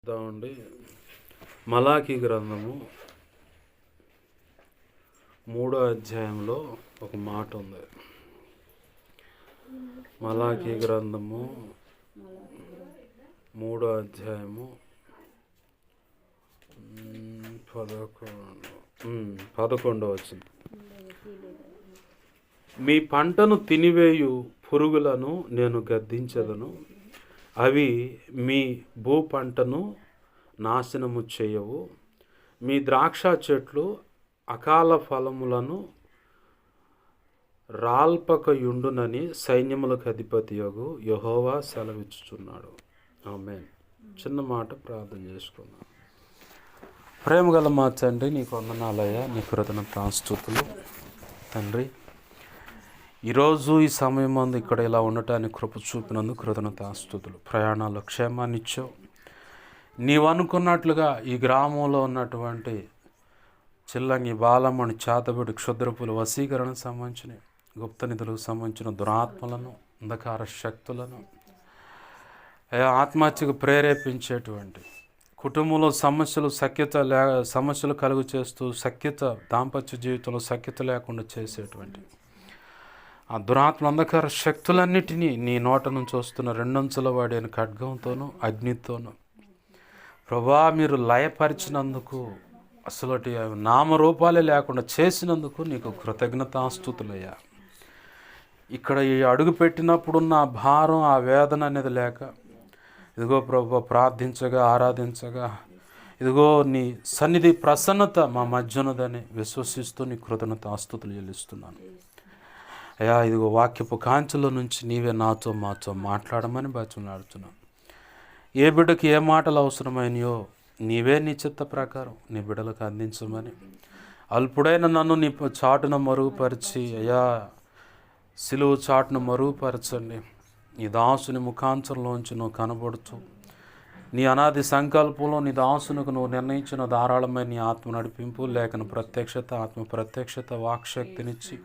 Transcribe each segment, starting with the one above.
చూద్దామండి. మలాకీ గ్రంథము 3వ అధ్యాయంలో ఒక మాట ఉంది. మలాకీ గ్రంథము 3వ అధ్యాయము 11వ వచనం. మీ పంటను తినివేయు పురుగులను నేను గద్దించదను, అవి మీ భూ పంటను నాశనము చేయవు. మీ ద్రాక్ష చెట్లు అకాల ఫలములను రాల్పకయుండునని సైన్యములకు అధిపతియగు యెహోవా సెలవిచ్చుచున్నాడు. ఆమేన్. చిన్న మాట ప్రార్థన చేసుకుందాం. ప్రేమగల మా తండ్రి, నీకు వందనాలయ్యా, నీ కృతజ్ఞతాస్తుతులు తండ్రి. ఈరోజు ఈ సమయం మందు ఇక్కడ ఇలా ఉండటానికి కృప చూపినందుకు కృతజ్ఞతాస్తుతులు. ప్రయాణాలు క్షేమాన్ని ఇచ్చావు. నీవు అనుకున్నట్లుగా ఈ గ్రామంలో ఉన్నటువంటి చిల్లంగి, బాలమ్మని, చేతబడి, క్షుద్రపులు, వశీకరణకు సంబంధించిన, గుప్త నిధులకు సంబంధించిన దురాత్మలను, అంధకార శక్తులను, ఆత్మహత్యకు ప్రేరేపించేటువంటి, కుటుంబంలో సమస్యలు కలుగు చేస్తూ దాంపత్య జీవితంలో సఖ్యత లేకుండా చేసేటువంటి ఆ దురాత్మ అంధకార శక్తులన్నిటినీ నీ నోట నుంచి వస్తున్న రెండంచుల వాడైన ఖడ్గంతోనూ అగ్నితోనూ ప్రభా మీరు లయపరిచినందుకు, అసలు నామరూపాలే లేకుండా చేసినందుకు నీకు కృతజ్ఞతాస్తుతులయ్యా. ఇక్కడ ఈ అడుగు పెట్టినప్పుడున్న ఆ భారం, ఆ వేదన అనేది లేక, ఇదిగో ప్రభు ప్రార్థించగా, ఆరాధించగా, ఇదిగో నీ సన్నిధి ప్రసన్నత మా మధ్యనదని విశ్వసిస్తూ నీ కృతజ్ఞతాస్తుతులు చెల్లిస్తున్నాను అయ్యా. ఇదిగో వాక్యపు కాంచెల నుంచి నీవే నాతో మాతో మాట్లాడమని బతిమలాడుతున్నాను. ఏ బిడ్డకి ఏ మాటలు అవసరమైనయో నీవే నీ చిత్త ప్రకారం నీ బిడ్డలకు అందించమని, అల్పుడైన నన్ను నీ చాటున మరుగుపరిచి అయ్యా, సిలువు చాటును మరుగుపరచండి. నీ దాసుని ముఖాంచంలోంచి నువ్వు కనబడుతూ నీ అనాది సంకల్పంలో నీ దాసునికి నువ్వు నిర్ణయించిన ధారాళమైన నీ ఆత్మ నడిపింపు, లేఖన ప్రత్యక్షత, ఆత్మ ప్రత్యక్షత, వాక్శక్తినిచ్చి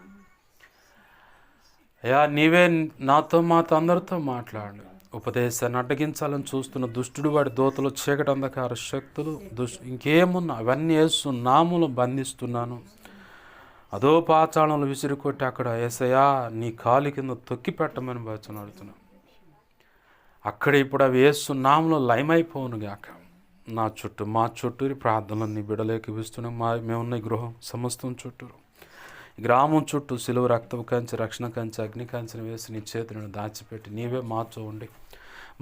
అయ్యా నీవే నాతో మాతో అందరితో మాట్లాడు. ఉపదేశాన్ని అడ్డగించాలని చూస్తున్న దుష్టుడు, వాడి దోతలు, చీకటి అంధకార శక్తులు, ఇంకేమున్నా అవన్నీ యేసు నామములో బంధిస్తున్నాను. అదో పాతాళంలో విసిరికొట్టి అక్కడ యేసయ్యా నీ కాలి కింద తొక్కి పెట్టమని వచనాడుతున్నాను. అక్కడ ఇప్పుడు అవి యేసు నామములో లయమైపోను గాక. నా చుట్టూ మా చుట్టూరి ప్రార్థనలు నీ బిడలేకి ఇస్తున్నాం. మేమున్న గృహం సమస్తం చుట్టూరు, గ్రామం చుట్టూ సిలువ రక్తపు కంచె, రక్షణ కంచె, అగ్ని కంచెను వేసి నీ చేతులను దాచిపెట్టి నీవే మాతో ఉండి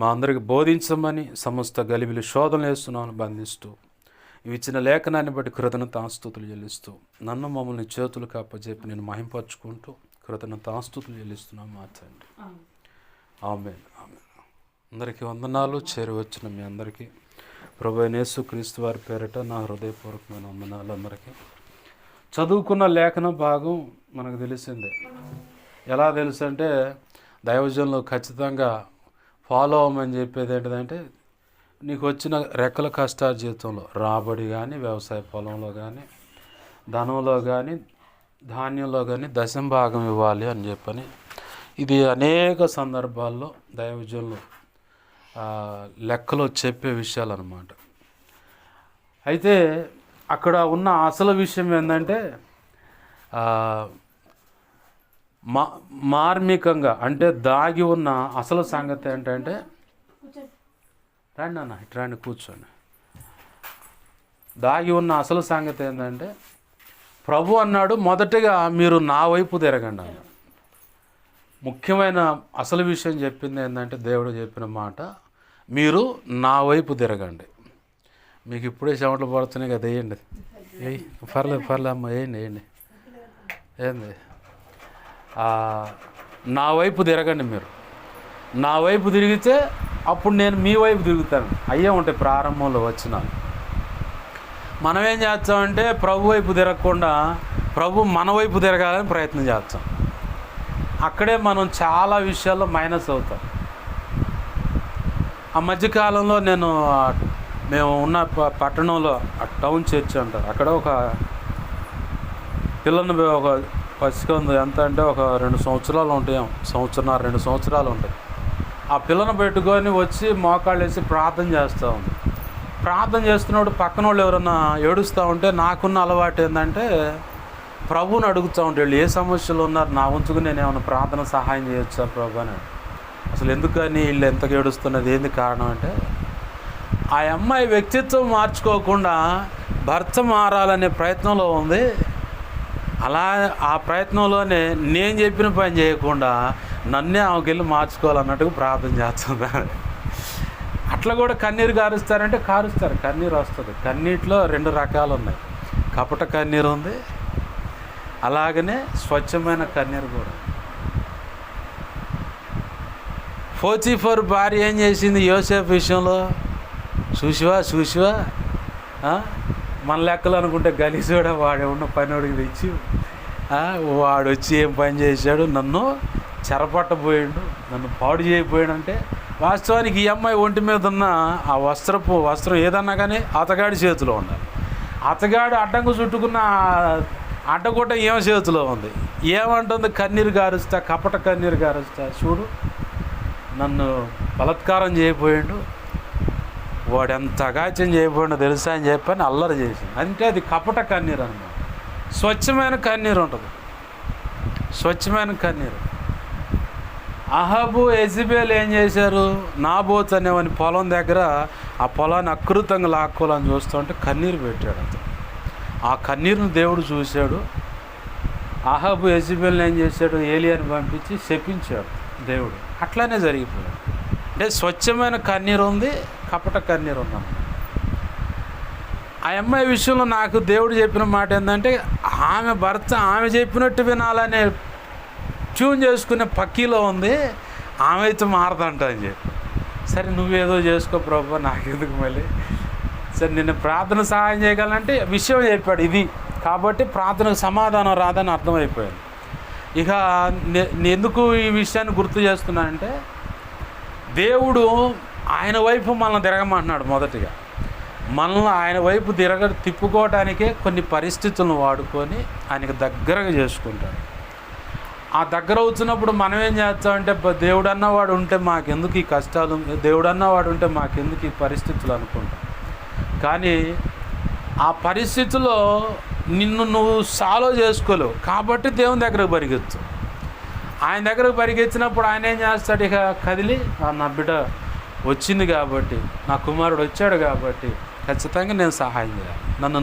మా అందరికి బోధించమని సమస్త గలిబిలి శోధనలు వేస్తున్నాను బంధిస్తూ, ఇవి ఇచ్చిన లేఖనాన్ని బట్టి కృతజ్ఞతాస్తుతులు చెల్లిస్తూ, నన్ను మమ్మల్ని చేతులకు అప్పచెప్పి నేను మహింపరచుకుంటూ కృతజ్ఞతాస్తుతులు చెల్లిస్తున్నాను మా తండ్రి. ఆమేన్. ఆమేన్. అందరికీ వందనాలు. చేరువచ్చిన మీ అందరికీ ప్రభువైన యేసుక్రీస్తు వారి పేరిట నా హృదయపూర్వకమైన వందనాలు. అందరికీ చదువుకున్న లేఖన భాగం మనకు తెలిసిందే. ఎలా తెలుసు అంటే, దైవజనులు ఖచ్చితంగా ఫాలో అవ్వమని చెప్పేది ఏంటిదంటే, నీకు వచ్చిన రెక్కల కష్టార్జితంలో రాబడి కానీ, వ్యవసాయ పొలంలో కానీ, ధనంలో కానీ, ధాన్యంలో కానీ దశంభాగం ఇవ్వాలి అని చెప్పని, ఇది అనేక సందర్భాల్లో దైవజనులు లెక్కలో చెప్పే విషయాలు అన్నమాట. అయితే అక్కడ ఉన్న అసలు విషయం ఏంటంటే, మార్మికంగా అంటే దాగి ఉన్న అసలు సంగతి ఏంటంటే, రండి అన్న ఇట్రాండి కూర్చోండి. దాగి ఉన్న అసలు సంగతి ఏంటంటే, ప్రభు అన్నాడు మొదటగా మీరు నా వైపు తిరగండి అన్న. ముఖ్యమైన అసలు విషయం చెప్పింది ఏంటంటే, దేవుడు చెప్పిన మాట, మీరు నా వైపు తిరగండి. మీకు ఇప్పుడే చెమటలు పడుతున్నాయి కదా, వేయండి. పర్లేదు అమ్మ, వేయండి ఏంది. నా వైపు తిరగండి. మీరు నా వైపు తిరిగితే అప్పుడు నేను మీ వైపు తిరుగుతాను. అయ్యే ఉంటాయి ప్రారంభంలో వచ్చినాను. మనం ఏం చేస్తామంటే, ప్రభు వైపు తిరగకుండా ప్రభు మన వైపు తిరగాలని ప్రయత్నం చేస్తాం. అక్కడే మనం చాలా విషయాల్లో మైనస్ అవుతాం. ఆ మధ్యకాలంలో మేము ఉన్న పట్టణంలో టౌన్ చర్చ్ అంటారు, అక్కడ ఒక పిల్లని ఒక పసికందు ఎంత అంటే ఒక 2 సంవత్సరాలు ఉంటాయి, 2 సంవత్సరాలు ఉంటాయి. ఆ పిల్లను పెట్టుకొని వచ్చి మోకాళ్ళు వేసి ప్రార్థన చేస్తూ ఉంది. ప్రార్థన చేస్తున్నప్పుడు పక్కన వాళ్ళు ఎవరన్నా ఏడుస్తూ ఉంటే నాకున్న అలవాటు ఏంటంటే ప్రభువుని అడుగుతూ ఉంటే వీళ్ళు ఏ సమస్యలు ఉన్నారు, నా వంతుకు నేను ఏమైనా ప్రార్థన సహాయం చేయొచ్చా ప్రభు అని. అసలు ఎందుకని వీళ్ళు ఎంతగా ఏడుస్తున్నది, ఏంది కారణం అంటే ఆ అమ్మాయి వ్యక్తిత్వం మార్చుకోకుండా భర్త మారాలనే ప్రయత్నంలో ఉంది. అలా ఆ ప్రయత్నంలోనే నేను చెప్పిన పని చేయకుండా నన్నే ఆమెకి వెళ్ళి మార్చుకోవాలన్నట్టుగా ప్రార్థన చేస్తుంది. అట్లా కూడా కన్నీరు కారుస్తారంటే కారుస్తారు, కన్నీరు వస్తుంది. కన్నీటిలో 2 రకాలు ఉన్నాయి. కపట కన్నీరు ఉంది, అలాగనే స్వచ్ఛమైన కన్నీరు కూడా. పోతీఫర్ భార్య ఏం చేసింది యోసేపు విషయంలో? చూసివా మన లెక్కలు అనుకుంటే గలీజోడా వాడేమన్నా పనివాడికి తెచ్చి వాడు వచ్చి ఏం పని చేశాడు, నన్ను చెరపట్టబోయాడు, నన్ను పాడు చేయబోయాడు. అంటే వాస్తవానికి ఈ అమ్మాయి ఒంటి మీద ఉన్న ఆ వస్త్రం ఏదన్నా కానీ అతగాడి చేతిలో ఉండాలి. అతగాడు అడ్డంకు చుట్టుకున్న అడ్డగొట్ట ఏం చేతిలో ఉంది. ఏమంటుంది? కన్నీరు గారుస్తా, కపట కన్నీరు గారుస్తా. చూడు నన్ను బలాత్కారం చేయబోయాడు, వాడు ఎంత అగాచ్యం చేయబోయాడో తెలుసా అని చెప్పని అల్లరి చేసింది. అంటే అది కపట కన్నీరు అన్నమాట. స్వచ్ఛమైన కన్నీరు ఉంటుంది, స్వచ్ఛమైన కన్నీరు. అహాబు యెజెబెల్ ఏం చేశారు? నాబోతు అనేవాని పొలం దగ్గర ఆ పొలాన్ని అకృతంగా లాక్కోవాలని చూస్తుంటే కన్నీరు పెట్టాడు అతను. ఆ కన్నీరుని దేవుడు చూశాడు. అహాబు యెజెబెల్ని ఏం చేశాడు? ఏలియాని పంపించి శపించాడు దేవుడు. అట్లానే జరిగిపోయాడు. అంటే స్వచ్ఛమైన కన్నీరు ఉంది, కపట కన్నీరు ఉందన్నమాట. ఆ అమ్మాయి విషయంలో నాకు దేవుడు చెప్పిన మాట ఏంటంటే ఆమె భర్త ఆమె చెప్పినట్టు వినాలనే ట్యూన్ చేసుకునే పక్కీలో ఉంది. ఆమె అయితే మారదంట అని చెప్పి, సరే నువ్వేదో చేసుకో ప్రభు, నాకెందుకు మళ్ళీ, సరే నిన్ను ప్రార్థన సహాయం చేయగలంటే విషయం చెప్పాడు ఇది. కాబట్టి ప్రార్థనకు సమాధానం రాదని అర్థమైపోయింది. ఇక ఎందుకు ఈ విషయాన్ని గుర్తు చేస్తున్నానంటే దేవుడు ఆయన వైపు మనల్ని తిరగమంటున్నాడు. మొదటిగా మనల్ని ఆయన వైపు తిప్పుకోవడానికే కొన్ని పరిస్థితులను వాడుకొని ఆయనకు దగ్గరగా చేసుకుంటాడు. ఆ దగ్గర అవుతున్నప్పుడు మనం ఏం చేస్తామంటే దేవుడు అన్నవాడు ఉంటే మాకెందుకు ఈ కష్టాలు, దేవుడు అన్నవాడు ఉంటే మాకెందుకు ఈ పరిస్థితులు అనుకుంటాం. కానీ ఆ పరిస్థితుల్లో నిన్ను నువ్వు సాల్వ్ చేసుకోలేవు. కాబట్టి దేవుని దగ్గరకు పరిగెత్తు. ఆయన దగ్గరకు పరిగెత్తినప్పుడు ఆయన ఏం చేస్తాడు? ఇక కదిలి నా బిడ్డ వచ్చింది కాబట్టి, నా కుమారుడు వచ్చాడు కాబట్టి ఖచ్చితంగా నేను సహాయం చేయాలి. నన్ను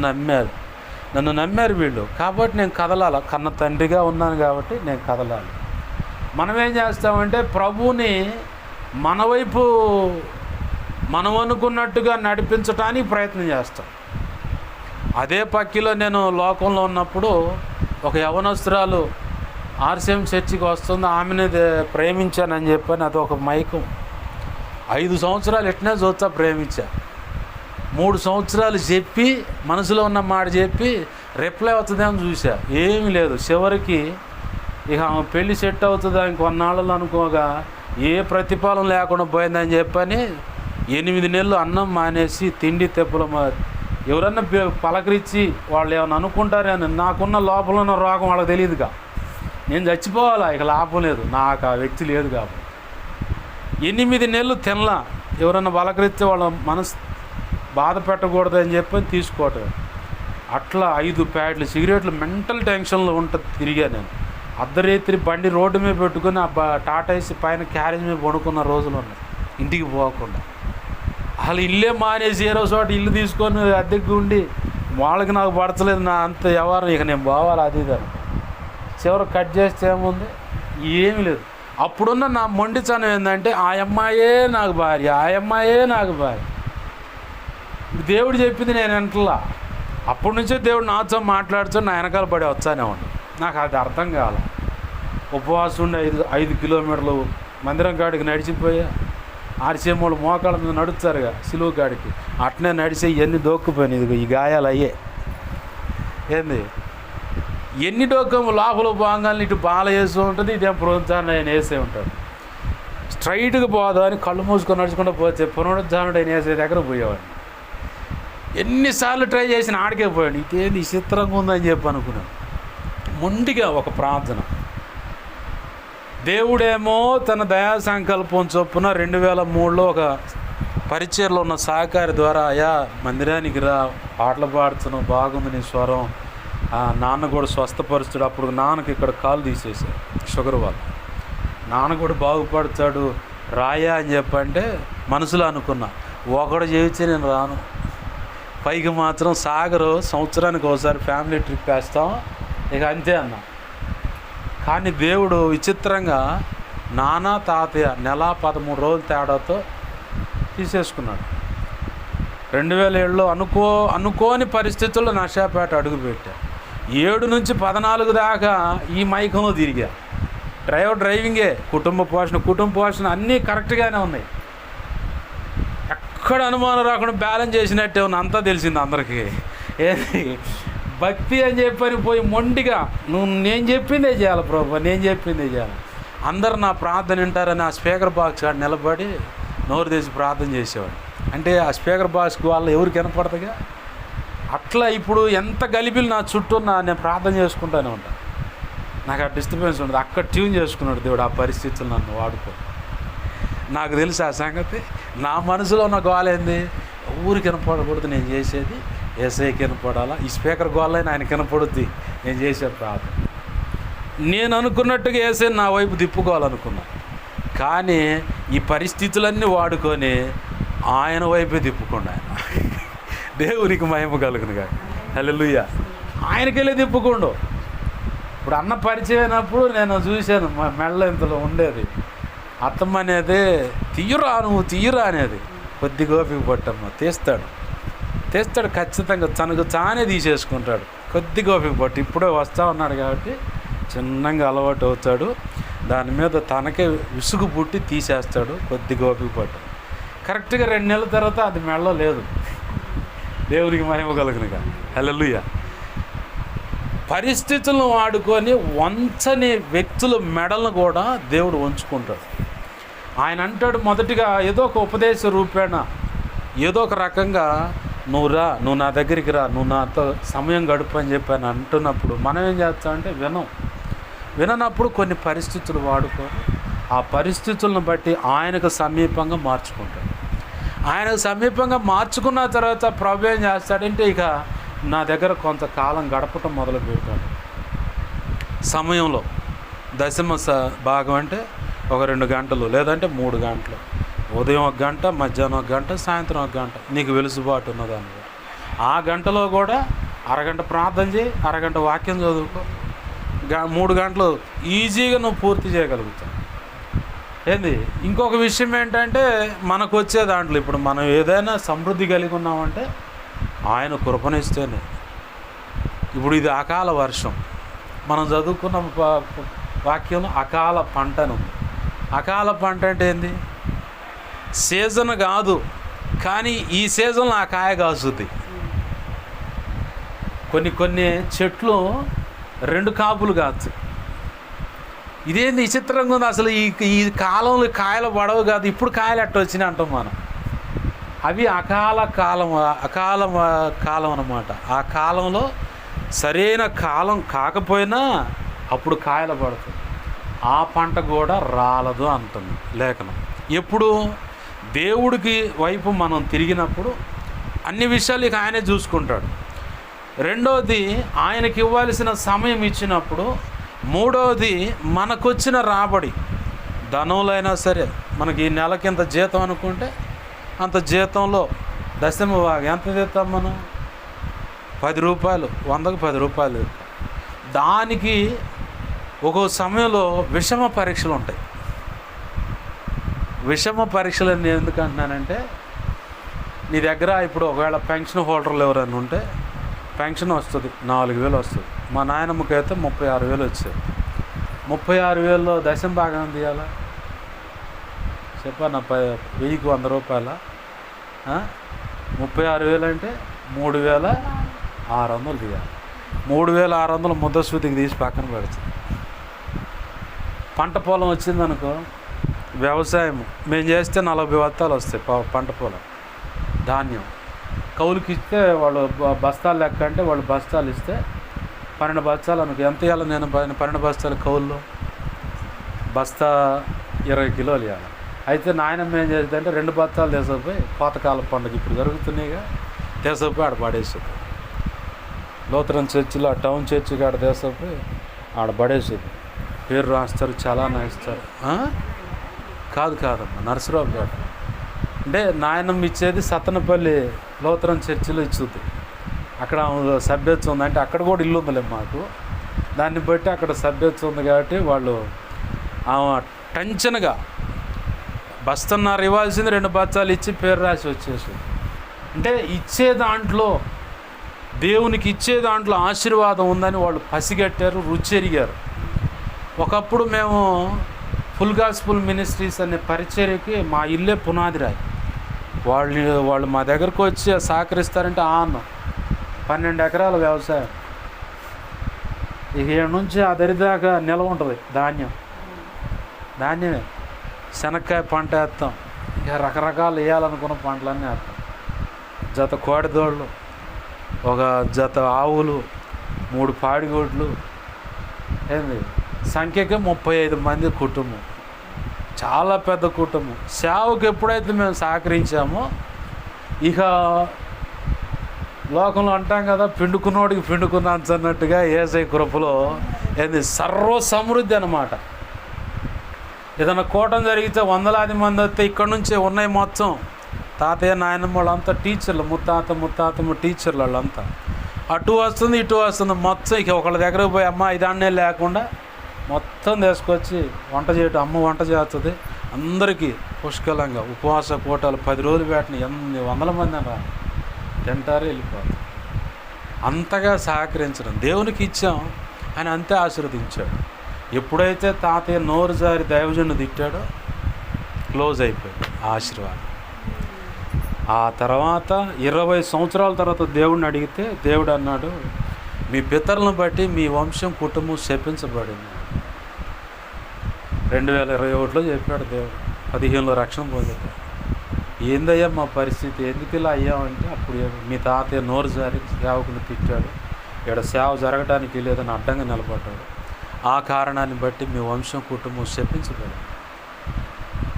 నమ్మారు వీళ్ళు, కాబట్టి నేను కదలాలి. కన్న తండ్రిగా ఉన్నాను కాబట్టి నేను కదలాలి. మనం ఏం చేస్తామంటే ప్రభువుని మన వైపు మనం అనుకున్నట్టుగా నడిపించడానికి ప్రయత్నం చేస్తాం. అదే పక్కిలో నేను లోకంలో ఉన్నప్పుడు ఒక యవనస్తురాలు ఆర్సీఎం చర్చికి వస్తుంది, ఆమెనే ప్రేమించానని చెప్పని అదొక మైకం. 5 సంవత్సరాలు ఎట్నే చూస్తా ప్రేమించా. 3 సంవత్సరాలు చెప్పి మనసులో ఉన్న మాట చెప్పి రిప్లై అవుతుందేమో చూసా, ఏమీ లేదు. చివరికి ఇక ఆమె పెళ్ళి సెట్ అవుతుందా ఇంకొన్నాళ్ళు అనుకోగా ఏ ప్రతిఫలం లేకుండా పోయిందని చెప్పని 8 నెలలు అన్నం మానేసి తిండి తెప్పుల ఎవరన్నా పలకరించి వాళ్ళు ఏమన్నా అనుకుంటారని, నాకున్న లోపల ఉన్న రోగం వాళ్ళకి తెలియదుగా, నేను చచ్చిపోవాలా, ఇక లాభం లేదు, నాకు ఆ వ్యక్తి లేదు కాబట్టి 8 నెలలు తినలా. ఎవరన్నా పలకరిస్తే వాళ్ళ మనసు బాధ పెట్టకూడదని చెప్పని తీసుకోవటం. అట్లా 5 ప్యాడ్లు సిగరెట్లు మెంటల్ టెన్షన్లో ఉంటుంది తిరిగా నేను. అర్ధరాత్రి బండి రోడ్డు మీద పెట్టుకుని ఆ టాటాయిస్ పైన క్యారేజ్ మీద పడుకున్న రోజులు ఉన్నాయి ఇంటికి పోకుండా. అసలు ఇల్లే మానేసి ఏరో చోట ఇల్లు తీసుకొని అద్దెకు ఉండి వాళ్ళకి నాకు పడతలేదు నా అంత వ్యవహారం, ఇక నేను పోవాలి అది ఇదని. చివరికి కట్ చేస్తే ఏముంది? ఏమీ లేదు. అప్పుడున్న నా మొండితనం ఏంటంటే ఆ అమ్మాయే నాకు భార్య, ఆ అమ్మాయే నాకు భార్య. దేవుడు చెప్పింది నేను వింటలా. అప్పటి నుంచే దేవుడు నాతో మాట్లాడుతూ నా వెనకాల పడి వచ్చానే ఉండు. నాకు అది అర్థం కావాలి. ఉపవాసం ఉండి 5 కిలోమీటర్లు మందిరం కాడికి నడిచిపోయా. ఆర్సీఎం వాళ్ళు మోకాళ్ళ మీద నడుస్తారుగా సిలువ కాడికి, అట్నే నడిచి ఎన్ని దోక్కుపోయినాయి. ఇదిగో ఈ గాయాలు అయ్యే ఏంది ఎన్ని డోక్కము లోపల బాగాలని ఇటు బాల వేస్తూ ఉంటుంది, ఇదే పునరుద్ధారణ ఆయన వేసే ఉంటాడు. స్ట్రైట్గా పోదామని కళ్ళు మూసుకొని నడుచుకుంటూ పోతే పునరుద్ధారణుడు ఆయన వేసే దగ్గర పోయేవాడిని. ఎన్నిసార్లు ట్రై చేసిన ఆడికే పోయాడు. ఇదేంది విచిత్రంగా ఉందని చెప్పి అనుకున్నాను. మొండిగా ఒక ప్రార్థన. దేవుడేమో తన దయా సంకల్పం చొప్పున 2003లో ఒక పరిచయలో ఉన్న సహకారి ద్వారా, అయ్యా మందిరానికి రా, పాటలు పాడుతున్నావు, బాగుంది నీ స్వరం, నాన్న కూడా స్వస్థపరుస్తాడు. అప్పుడు నాన్నకి ఇక్కడ కాలు తీసేశారు, షుగర్ వల్ల. నాన్న కూడా బాగుపడతాడు, రాయా అని చెప్పంటే మనసులో అనుకున్నా, ఒకడు చేయించి నేను రాను. పైకి మాత్రం సాగరు సంవత్సరానికి ఒకసారి ఫ్యామిలీ ట్రిప్ వేస్తాం, ఇక అంతే అన్న. కానీ దేవుడు విచిత్రంగా నాన్న తాతయ్య నెల 13 రోజుల తేడాతో తీసేసుకున్నాడు. 2007లో అనుకోని పరిస్థితుల్లో నషాపేట అడుగుపెట్టా. 7 నుంచి 14 దాకా ఈ మైకంలో తిరిగా. డ్రైవింగే, కుటుంబ పోషణ అన్నీ కరెక్ట్గానే ఉన్నాయి. ఎక్కడ అనుమానం రాకుండా బ్యాలెన్స్ చేసినట్టే ఉంది. అంతా తెలిసింది అందరికీ. ఏది భక్తి అని చెప్పని పోయి మొండిగా నేను చెప్పిందే చేయాలి ప్రభు, నేను చెప్పిందే చేయాలి. అందరు నా ప్రార్థన వింటారని ఆ స్పీకర్ బాక్స్ కాడ నిలబడి నోరు తెచ్చి ప్రార్థన చేసేవాడు. అంటే ఆ స్పీకర్ బాక్స్కి వాళ్ళు ఎవరికి వినపడదుగా. అట్లా ఇప్పుడు ఎంత గలిబిలు నా చుట్టూ నేను ప్రార్థన చేసుకుంటూనే ఉంటాను. నాకు ఆ డిస్టర్బెన్స్ ఉండదు. అక్కడ ట్యూన్ చేసుకున్నాడు దేవుడు ఆ పరిస్థితులు నన్ను వాడుకో. నాకు తెలుసు ఆ సంగతి. నా మనసులో ఉన్న గోల ఏంది, ఊరికి వినపడకూడదు నేను చేసేది, ఏసైకి వినపడాలా, ఈ స్పీకర్ గోలైనా ఆయన వినపడుద్ది నేను చేసే ప్రార్థన. నేను అనుకున్నట్టుగా ఏసై నా వైపు తిప్పుకోవాలనుకున్నా, కానీ ఈ పరిస్థితులన్నీ వాడుకొని ఆయన వైపే తిప్పుకుండా దేవునికి మహిమ కలుగునుగా. హల్లెలూయా. ఆయనకెళ్ళి తిప్పుకోండు. ఇప్పుడు అన్న పరిచయం అయినప్పుడు నేను చూశాను, మా మెళ్ళ ఇంతలో ఉండేది అత్తమ్మ అనేది, నువ్వు తీయరా అనేది. కొద్ది గోపిక పట్టమ్మ తీస్తాడు ఖచ్చితంగా, తనకు తానే తీసేసుకుంటాడు. కొద్ది గోపిక పట్టు. ఇప్పుడే వస్తూ ఉన్నాడు కాబట్టి చిన్నగా అలవాటు అవుతాడు. దాని మీద తనకే విసుగు పుట్టి తీసేస్తాడు. కొద్ది గోపిక పట్టు. కరెక్ట్గా 2 నెలల తర్వాత అది మెళ్ళ లేదు. దేవునికి మహిమ కలుగునుగా. హల్లెలూయా. పరిస్థితులను వాడుకొని వంచని వ్యక్తుల మెడలను కూడా దేవుడు వంచుకుంటాడు. ఆయన అంటాడు మొదటిగా ఏదో ఒక ఉపదేశ రూపేణ, ఏదో ఒక రకంగా నువ్వు నా దగ్గరికి రా, నువ్వు నాతో సమయం గడుపు అని చెప్పి అని అంటున్నప్పుడు మనం ఏం చేస్తామంటే విననప్పుడు కొన్ని పరిస్థితులు వాడుకొని ఆ పరిస్థితులను బట్టి ఆయనకు సమీపంగా మార్చుకుంటాడు. ఆయనకు సమీపంగా మార్చుకున్న తర్వాత ప్రభు ఏం చేస్తాడంటే ఇక నా దగ్గర కొంతకాలం గడపటం మొదలుపెట్టాడు. సమయంలో దశమ భాగం అంటే ఒక 2 గంటలు లేదంటే 3 గంటలు, ఉదయం 1 గంట, మధ్యాహ్నం 1 గంట, సాయంత్రం 1 గంట నీకు వెలుసుబాటు ఉన్నదాన్ని. ఆ గంటలో కూడా అరగంట ప్రార్థన చేయి, అరగంట వాక్యం చదువుకో. 3 గంటలు ఈజీగా నువ్వు పూర్తి చేయగలుగుతావు. ఏంది ఇంకొక విషయం ఏంటంటే మనకు వచ్చే దాంట్లో ఇప్పుడు మనం ఏదైనా సమృద్ధి కలిగి ఉన్నామంటే ఆయన కృపణిస్తేనే. ఇప్పుడు ఇది అకాల వర్షం, మనం చదువుకున్న వాక్యంలో అకాల పంట అని ఉంది. అకాల పంట అంటే ఏంది, సీజన్ కాదు కానీ ఈ సీజన్లో ఆ కాయ కాస్తుంది. కొన్ని చెట్లు 2 కాపులు కాదు. ఇదేంది విచిత్రంగా ఉంది అసలు. ఈ కాలంలో కాయలు పడవు కాదు, ఇప్పుడు కాయలు ఎట్ట వచ్చినాయి అంటాం మనం. అవి అకాల కాలం అన్నమాట. ఆ కాలంలో సరైన కాలం కాకపోయినా అప్పుడు కాయలు పడుతుంది. ఆ పంట కూడా రాలదు అంటుంది లేఖనం. ఎప్పుడు దేవుడికి వైపు మనం తిరిగినప్పుడు అన్ని విషయాలు ఇక ఆయనే చూసుకుంటాడు. రెండోది ఆయనకి ఇవ్వాల్సిన సమయం ఇచ్చినప్పుడు. మూడవది మనకొచ్చిన రాబడి, ధనంలో సరే మనకి ఈ నెలకి ఇంత జీతం అనుకుంటే అంత జీతంలో దశమ భాగం ఎంత తీస్తాం మనం? 10 రూపాయలు, 100కు 10 రూపాయలు. దానికి ఒక్కో సమయంలో విషమ పరీక్షలు ఉంటాయి. విషమ పరీక్షలు నేను ఎందుకు అంటున్నానంటే, నీ దగ్గర ఇప్పుడు ఒకవేళ పెన్షన్ హోల్డర్లు ఎవరైనా ఉంటే పెన్షన్ వస్తుంది, 4,000 వస్తుంది. మా నాయనమ్మకి అయితే 36,000 వచ్చాయి. 36,000లో దశమ భాగం తీయాలా చెప్పన్నా? 1000కి 100 రూపాయల 36,000 అంటే 3,600 తీయాలి. 3,600 ముద్దసూతికి తీసి పక్కన పెడుతుంది. పంట పొలం వచ్చిందనుకో, వ్యవసాయం మేము చేస్తే 40 బత్తాలు వస్తాయి పంట పొలం ధాన్యం. కౌలుకి ఇస్తే వాళ్ళు బస్తాలు లెక్క అంటే వాళ్ళు బస్తాలు ఇస్తే 12 బస్తాలు అనుకో. ఎంత ఇవ్వాలి? నేను 12 బస్తాలు కౌల్లో బస్తా 20 కిలోలు ఇవ్వాలి. అయితే నాయనమ్మ ఏం చేస్తుందంటే 2 బత్తాలు తీసుకుపోయి పాతకాల పండుగ ఇప్పుడు జరుగుతున్నాయిగా తీసుకుపోయి ఆడ పడేసేది. లూథరన్ చర్చిలో ఆ టౌన్ చర్చి కాడ తీసుకుపోయి ఆడ పడేసేది. పేరు రాస్తారు, చలానా ఇస్తారు. కాదమ్మా, నరసరావు గారు అంటే నాయనమ్మ ఇచ్చేది సత్తనపల్లి లూథరన్ చర్చిలో ఇచ్చుద్ది. అక్కడ సభ్యత్వం ఉంది, అంటే అక్కడ కూడా ఇల్లు ఉందిలే మాకు. దాన్ని బట్టి అక్కడ సభ్యత్వం ఉంది కాబట్టి వాళ్ళు టెన్షన్గా బస్తన్నర ఇవ్వాల్సింది 2 బత్తాలు ఇచ్చి పేరు రాసి వచ్చేసి. అంటే ఇచ్చే దాంట్లో, దేవునికి ఇచ్చే దాంట్లో ఆశీర్వాదం ఉందని వాళ్ళు పసిగట్టారు, రుచెరిగారు. ఒకప్పుడు మేము ఫుల్ గాస్పుల్ మినిస్ట్రీస్ అనే పరిచర్యకి మా ఇల్లే పునాది రాయి. వాళ్ళు మా దగ్గరకు వచ్చి సహకరిస్తారంటే అన్న 12 ఎకరాల వ్యవసాయం. ఇక ఏడు నుంచి ఆ దరిదాకా నిల్వ ఉంటుంది ధాన్యమే. శనక్కాయ పంట వేస్తాం, ఇక రకరకాలు వేయాలనుకున్న పంటలన్నీ వేస్తాం. జత కోడిదోళ్ళు, ఒక జత ఆవులు, 3 పాడిగొడ్లు, ఏంది సంఖ్యకే 35 మంది కుటుంబం. చాలా పెద్ద కుటుంబం. సేవకు ఎప్పుడైతే మేము సహకరించామో ఇక లోకంలో అంటాం కదా, పిండుకున్నోడికి పిండుకున్నాను అన్నట్టుగా యేసయ్య కృపలో ఏంది సర్వ సమృద్ధి అన్నమాట. ఏదైనా కూటం జరిగితే 100లాది మంది వస్తే ఇక్కడ నుంచే ఉన్నాయి మొత్తం. తాతయ్య నాయనమ్మ వాళ్ళంతా టీచర్లు, ముత్తాతమ్మ టీచర్లు వాళ్ళంతా. అటు వస్తుంది ఇటు వస్తుంది మొత్తం. ఇక ఒకళ్ళ దగ్గరకు పోయి అమ్మ ఇదాన్నే లేకుండా మొత్తం తీసుకొచ్చి వంట చేయటం. అమ్మ వంట చేస్తుంది అందరికీ పుష్కలంగా. ఉపవాస కూటాలు 10 రోజులు పెట్టిన ఎన్ని వందల మంది అన్నా తింటారు, వెళ్ళిపోతారు. అంతగా సహకరించడం, దేవునికి ఇచ్చాం అని అంతే ఆశీర్వదించాడు. ఎప్పుడైతే తాతయ్య నోరు జారి దైవజనుడు తిట్టాడో క్లోజ్ అయిపోయాడు ఆశీర్వాదం. ఆ తర్వాత 20 సంవత్సరాల తర్వాత దేవుడిని అడిగితే దేవుడు అన్నాడు, మీ పితరులను బట్టి మీ వంశం కుటుంబం శపించబడింది. 2021లో చెప్పాడు దేవుడు. 15లో రక్షణ పొందాడు. ఏందయ్యా మా పరిస్థితి, ఎందుకు ఇలా అయ్యామంటే అప్పుడు మీ తాతయ్య నోరు జారి సేవకుని తిట్టాడు, ఇక్కడ సేవ జరగడానికి లేదని అడ్డంగా నిలబడ్డాడు. ఆ కారణాన్ని బట్టి మీ వంశం కుటుంబం శపించబడింది.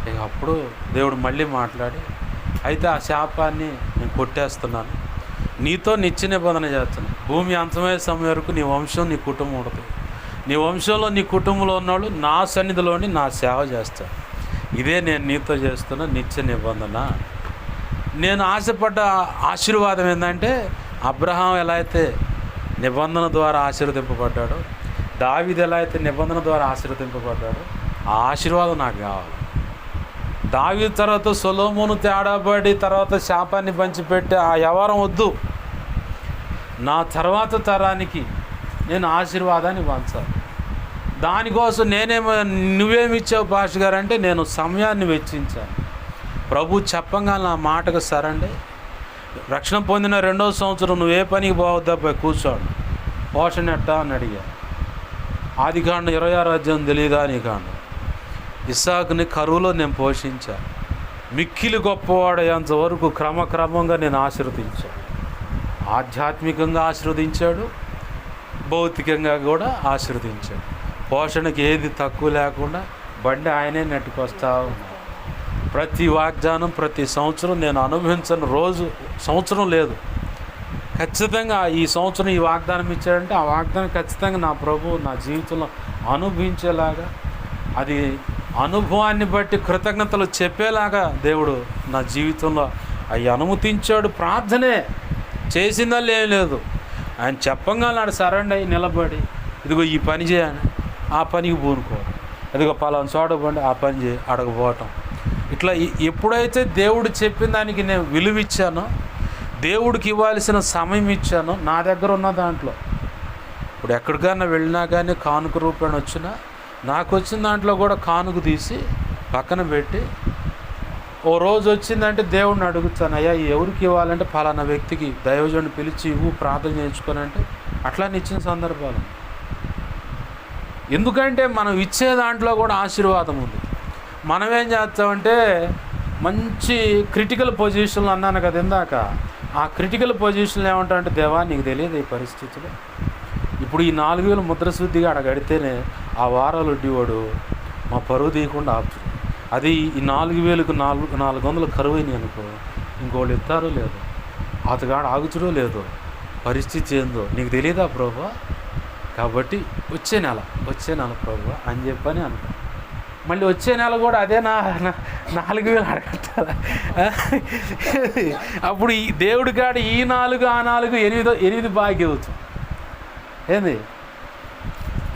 ఇక అప్పుడు దేవుడు మళ్ళీ మాట్లాడి, అయితే ఆ శాపాన్ని నేను కొట్టేస్తున్నాను, నీతో నిత్య నిబంధన చేస్తున్నాను. భూమి అంతమయ్యే సమయం వరకు నీ వంశం నీ కుటుంబం ఉంటుంది. నీ వంశంలో నీ కుటుంబంలో ఉన్నవాళ్ళు నా సన్నిధిలోని నా సేవ చేస్తాను. ఇదే నేను నీతో చేస్తున్న నిత్య నిబంధన. నేను ఆశపడ్డ ఆశీర్వాదం ఏంటంటే, అబ్రహాం ఎలా అయితే నిబంధన ద్వారా ఆశీర్వదింపబడ్డాడో, దావీదు ఎలా అయితే నిబంధన ద్వారా ఆశీర్వదింపబడ్డాడో, ఆ ఆశీర్వాదం నాకు కావాలి. దావీదు తర్వాత సొలొమోను తేడాపడి తర్వాత శాపాన్ని పంచిపెట్టి ఆ వ్యవహారం వద్దు. నా తర్వాత తరానికి నేను ఆశీర్వాదాన్ని పంచాలి. దానికోసం నువ్వేమిచ్చావు పాస్టర్ గారు అంటే, నేను సమయాన్ని వెచ్చించాను. ప్రభు చెప్పంగా నా మాటకు సరండి. రక్షణ పొందిన 2వ సంవత్సరం నువ్వు ఏ పనికి పోవద్దా, పోయి కూర్చోండి. పోషణ ఎట్టా అని అడిగా. ఆదికాండం 26వ అధ్యాయం తెలియదా నీకాండం? ఇస్సాకుని కరువులో నేను పోషించాను. మిక్కిలి గొప్పవాడయ్యేంత వరకు క్రమక్రమంగా నేను ఆశీర్వదించాను. ఆధ్యాత్మికంగా ఆశీర్వదించాడు, భౌతికంగా కూడా ఆశీర్వదించాడు. పోషణకి ఏది తక్కువ లేకుండా బండి ఆయనే నెట్టుకొస్తా ఉన్నాడు. ప్రతి వాగ్దానం ప్రతి సంవత్సరం నేను అనుభవించని రోజు సంవత్సరం లేదు. ఖచ్చితంగా ఈ సంవత్సరం ఈ వాగ్దానం ఇచ్చాడంటే ఆ వాగ్దానం ఖచ్చితంగా నా ప్రభువు నా జీవితంలో అనుభవించేలాగా, అది అనుభవాన్ని బట్టి కృతజ్ఞతలు చెప్పేలాగా దేవుడు నా జీవితంలో అవి అనుమతించాడు. ప్రార్థనే చేసిందల్లా ఏం లేదు. ఆయన చెప్పంగా నాడు సరెండర్ అయ్యి నిలబడి, ఇదిగో ఈ పని చేయని, ఆ పనికి పూనుకోవడం, ఇదిగో పలానా చోట పండి ఆ పని చేయి అడగపోవటం. ఇట్లా ఎప్పుడైతే దేవుడు చెప్పిన దానికి నేను విలువ ఇచ్చానో, దేవుడికి ఇవ్వాల్సిన సమయం ఇచ్చానో, నా దగ్గర ఉన్న దాంట్లో ఇప్పుడు ఎక్కడికైనా వెళ్ళినా కానీ కానుక రూపాయన వచ్చినా, నాకు వచ్చిన దాంట్లో కూడా కానుక తీసి పక్కన పెట్టి, ఓ రోజు వచ్చిందంటే దేవుడిని అడుగుతాను, అయ్యా ఎవరికి ఇవ్వాలంటే ఫలానా వ్యక్తికి దైవజనుని పిలిచి ఇవ్వు ప్రార్థన చేయించుకొని అంటే అట్లా ఇచ్చిన సందర్భాలు. ఎందుకంటే మనం ఇచ్చే దాంట్లో కూడా ఆశీర్వాదం ఉంది. మనం ఏం చేస్తామంటే మంచి క్రిటికల్ పొజిషన్లు అన్నాను కదా ఇందాక, ఆ క్రిటికల్ పొజిషన్లు ఏమంటామంటే, దేవా నీకు తెలియదు ఈ పరిస్థితులు, ఇప్పుడు ఈ 4000 ముద్రశుద్ధిగా అక్కడ కడితేనే ఆ వారాలు వడ్డీవాడు మా పరువు తీయకుండా ఆపుతుంది. అది ఈ 4,000కు 400 కరువైనాయి అనుకో, ఇంకోళ్ళు ఇస్తారో లేదో, అతగాడు ఆగుచుడో లేదో, పరిస్థితి ఏందో నీకు తెలియదా ప్రభా? కాబట్టి వచ్చే నెల ప్రభా అని చెప్పని అనుకో. మళ్ళీ వచ్చే నెల కూడా అదే 4,000 అడగట్టాలా? అప్పుడు ఈ దేవుడి కాడ ఈ 4 ఆ 4 8 భాగ్యం అవుతుంది. ఏంది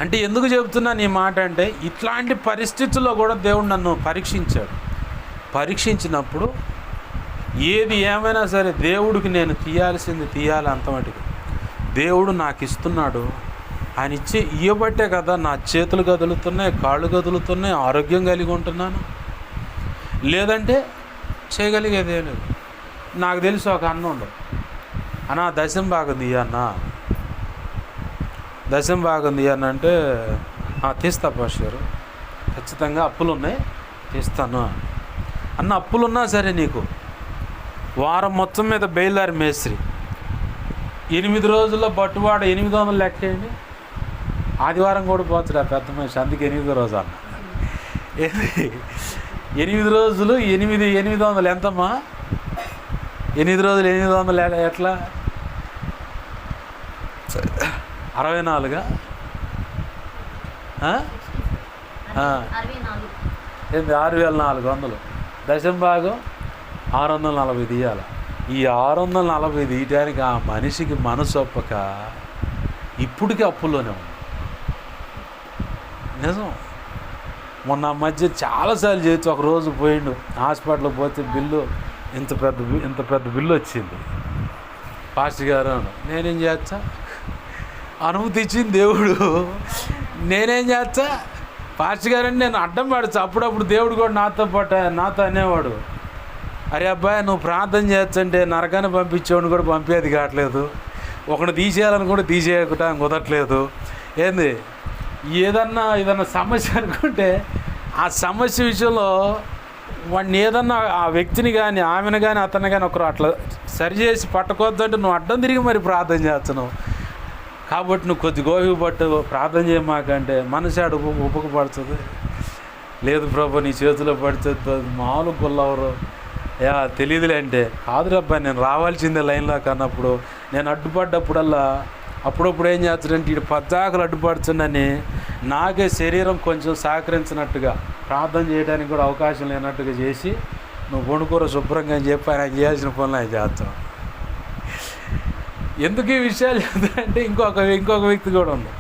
అంటే ఎందుకు చెబుతున్నాను ఈ మాట అంటే, ఇట్లాంటి పరిస్థితుల్లో కూడా దేవుడు నన్ను పరీక్షించినప్పుడు ఏది ఏమైనా సరే దేవుడికి నేను తీయాలి అంతమటుకు. దేవుడు నాకు ఇస్తున్నాడు, ఆయన ఇవ్వబట్టే కదా నా చేతులు కదులుతున్నాయి, కాళ్ళు కదులుతున్నాయి, ఆరోగ్యం కలిగి ఉంటున్నాను. లేదంటే చేయగలిగేదే లేదు. నాకు తెలిసి ఒక అన్న ఉండవు, అన్న దశం బాగుంది అన్న అంటే తీస్తా పాస్టర్, ఖచ్చితంగా అప్పులు ఉన్నాయి తీస్తాను అన్న. అప్పులున్నా సరే నీకు వారం మొత్తం మీద బయలుదేరి మేస్త్రి 8 రోజుల్లో బట్టువాడ 800 లెక్కేయండి. ఆదివారం కూడా పోతుంది ఆ పెద్ద మనిషి, అందుకే 8వ రోజు అన్న. 8 రోజులు 800 ఎంతమ్మా? 8 రోజులు 800 ఎట్లా? 64 ఏంది? 6,400. దశం భాగం 640 తీయాలి. ఈ 640 తీయటానికి ఆ మనిషికి మనసు ఒప్పక ఇప్పటికీ అప్పుల్లోనే ఉంది. నిజం. మొన్న మధ్య చాలాసార్లు చేసి ఒకరోజు పోయిండు హాస్పిటల్కి పోతే బిల్లు ఇంత పెద్ద బిల్లు వచ్చింది. పాస్టర్ గారు నేనేం చేస్తా, అనుమతి ఇచ్చింది దేవుడు, నేనేం చేస్తా పాస్టర్ గారని నేను అడ్డం పడచ్చు. అప్పుడప్పుడు దేవుడు కూడా నాతో అనేవాడు, అరే అబ్బాయి నువ్వు ప్రార్థన చేయొచ్చంటే నరకాన్ని పంపించేవాడిని కూడా పంపేది కావట్లేదు, ఒకటి తీసేయాలని కూడా తీసేయకుండా కుదరట్లేదు. ఏంది ఏదన్నా సమస్య అనుకుంటే ఆ సమస్య విషయంలో వాడిని ఏదన్నా ఆ వ్యక్తిని కానీ ఆమెను కానీ అతన్ని కానీ ఒకరు అట్లా సరిచేసి పట్టుకోవద్దంటే నువ్వు అడ్డం తిరిగి మరి ప్రార్థన చేస్తున్నావు. కాబట్టి నువ్వు కొద్ది గోవి పట్టు ప్రార్థన చేయమాకంటే మనసు ఉపకపడుతుంది. లేదు ప్రభు నీ చేతిలో పడుతుంది మామూలు గుల్లవరు తెలియదులే అంటే, కాదురబ్బా నేను రావాల్సిందే లైన్లో కన్నప్పుడు నేను అడ్డుపడ్డప్పుడల్లా అప్పుడప్పుడు ఏం చేస్తాడంటే ఇటు పద్దాకలు అడ్డుపడుతుందని నాకే శరీరం కొంచెం సహకరించినట్టుగా ప్రార్థన చేయడానికి కూడా అవకాశం లేనట్టుగా చేసి నువ్వు వండుకూర శుభ్రంగా అని చెప్పి ఆయన చేయాల్సిన పనులు ఆయన చేస్తాం. ఎందుకు ఈ విషయాలు చెప్తానంటే ఇంకొక వ్యక్తి కూడా ఉంది.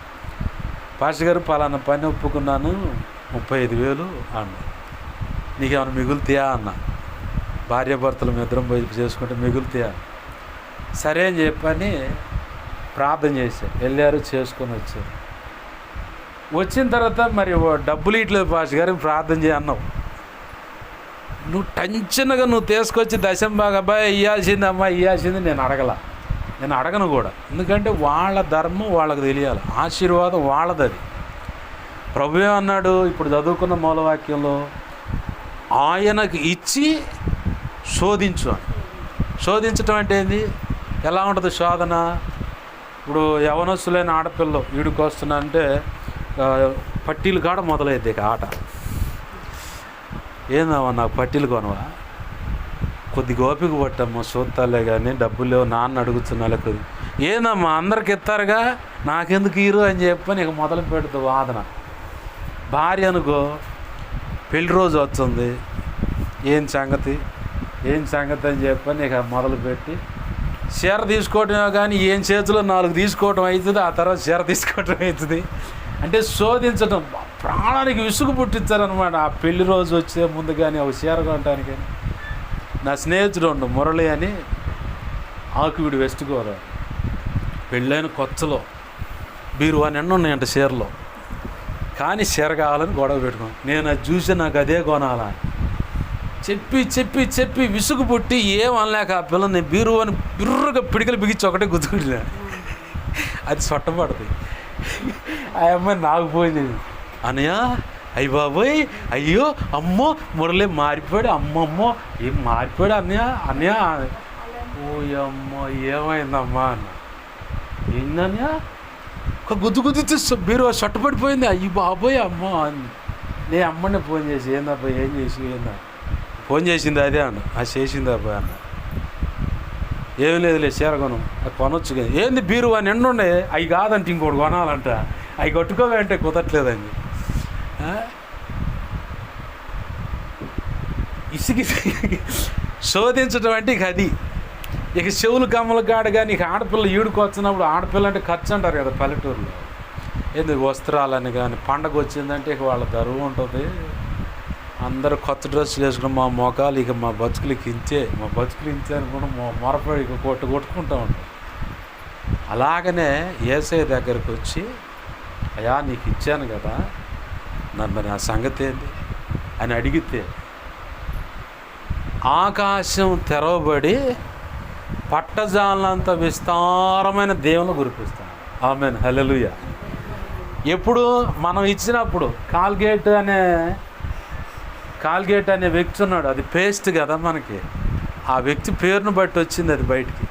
పాస్టర్ గారు పలానా పని ఒప్పుకున్నాను 35,000 అన్న, నీకేమైనా మిగులుతాయా అన్న. భార్యాభర్తలు మీ ఇద్దరం పోయి చేసుకుంటే మిగులుతాయా? సరే అని చెప్పని ప్రార్థన చేశారు. వెళ్ళారు, చేసుకొని వచ్చారు. వచ్చిన తర్వాత మరి డబ్బులు ఇట్లేదు పాస్టర్ గారు ప్రార్థన చేయన్నావు. నువ్వు టెన్షన్గా నువ్వు తీసుకొచ్చి దశం బాగా అబ్బాయి ఇవ్వాల్సింది నేను అడగను కూడా. ఎందుకంటే వాళ్ళ ధర్మం వాళ్ళకి తెలియాలి, ఆశీర్వాదం వాళ్ళది. అది ప్రభు ఏమన్నాడు ఇప్పుడు చదువుకున్న మూలవాక్యంలో, ఆయనకు ఇచ్చి శోధించటం అంటే ఏంది? ఎలా ఉంటుంది శోధన? ఇప్పుడు యవనస్తులైన ఆడపిల్లలు వీడికి వస్తున్నా అంటే పట్టీలు కాడ మొదలైద్ది ఆట. ఏందమ్మా నాకు పట్టీలు కొనవా? కొద్ది ఓపిక పట్టమ్మా చూస్తాలే కానీ డబ్బులు లేవు నాన్న అడుగుతున్నాలే కొద్ది. ఏందమ్మా అందరికి ఇస్తారుగా నాకెందుకు ఇరు అని చెప్పి నీకు మొదలు పెడుతుంది వాదన. భార్య అనుకో పెళ్లి రోజు వస్తుంది, ఏం సంగతి అని చెప్పని నీకు మొదలుపెట్టి చీర తీసుకోవటమే కానీ ఏం చేతిలో 4 తీసుకోవటం అవుతుంది, ఆ తర్వాత చీర తీసుకోవటం అవుతుంది. అంటే శోధించడం, ప్రాణానికి విసుగు పుట్టించారనమాట. ఆ పెళ్లి రోజు వచ్చే ముందు కానీ ఒక చీర కొనటానికి కానీ. నా స్నేహితుడు ఉండు మురళి అని, ఆకువిడి వెస్ట్ గోదావరి, పెళ్ళైన కొత్తలో బీరువా నిన్న ఉన్నాయంట చీరలో. కానీ చీర కావాలని గొడవ పెట్టుకున్నాను. నేను అది చూసి నాకు అదే కొనాలని చెప్పి విసుగు పుట్టి ఏమనలేక ఆ పిల్లని బీరువాని బిర్రుగా పిడికలు బిగించి ఒకటే గుర్తుకుంటున్నా. అది సొట్టపడుతుంది. ఆ అమ్మాయి నాకు పోయింది, అనయ్య అయ్యి బాబోయ్ అయ్యో అమ్మో మురళి మారిపోయాడు, అమ్మమ్మో ఏం మారిపోయాడు అన్నయ్య ఓ అమ్మో ఏమైందమ్మా అన్న. ఏందన్నయ్య ఒక గుద్దు బీరువా సొట్టపడిపోయింది, అయ్యి బాబోయ్ అమ్మో అని. నేను అమ్మని ఫోన్ చేసి ఏందబ్బా ఏం చేసి ఏందా ఫోన్ చేసింది అదే అన్న చేసింది అబ్బా అన్న. ఏమి లేదులే చీరగొను అది కొనొచ్చు కదా. ఏంది బీరువా నిండుండే అవి కాదంటే ఇంకోటి కొనాలంట, అవి కట్టుకోవాలంటే కుదరట్లేదండి. ఇసుకి శోధించడం అంటే ఇక అది. ఇక చెవులు గమ్మలు కాడ కానీ ఇక ఆడపిల్ల ఈడుకొచ్చినప్పుడు ఆడపిల్ల అంటే ఖర్చు అంటారు కదా పల్లెటూరులో. ఏంది వస్త్రాలని కానీ పండగ వచ్చిందంటే ఇక వాళ్ళ దరువు ఉంటుంది. అందరూ కొత్త డ్రెస్సులు వేసుకుని మా మొఖాలు ఇక మా బతుకులకి ఇంచే అనుకుని మొరపడి ఇక కొట్టుకుంటూ ఉంటాం. అలాగనే యేసయ్య దగ్గరికి వచ్చి అయ్యా నీకు ఇచ్చాను కదా మరి నా సంగతి ఏంది అని అడిగితే ఆకాశం తెరవబడి పట్టజాలంత విస్తారమైన దేవుని కురిపిస్తాను. ఆమేన్, హల్లెలూయా. ఎప్పుడు మనం ఇచ్చినప్పుడు కాల్గేట్ అనే వ్యక్తి ఉన్నాడు, అది పేస్ట్ కదా మనకి. ఆ వ్యక్తి పేరును బట్టి వచ్చింది అది బయటికి.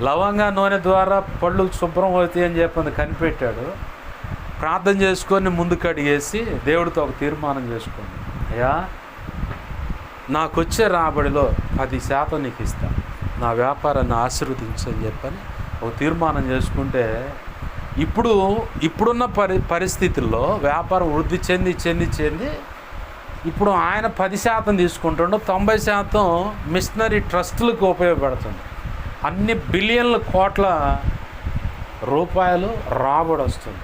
లవంగా నూనె ద్వారా పళ్ళు శుభ్రం అవుతాయి అని చెప్పి కనిపెట్టాడు. ప్రార్థన చేసుకొని ముందుకు అడిగేసి దేవుడితో ఒక తీర్మానం చేసుకోండి, అయ్యా నాకు వచ్చే రాబడిలో 10% నీకు ఇస్తా, నా వ్యాపారాన్ని ఆశీర్వదించని చెప్పని ఒక తీర్మానం చేసుకుంటే ఇప్పుడున్న పరిస్థితుల్లో వ్యాపారం వృద్ధి చెంది ఇప్పుడు ఆయన 10% తీసుకుంటుండో 90% మిషనరీ ట్రస్టులకు ఉపయోగపడుతుంది. అన్ని బిలియన్ల కోట్ల రూపాయలు రాబడి వస్తుంది.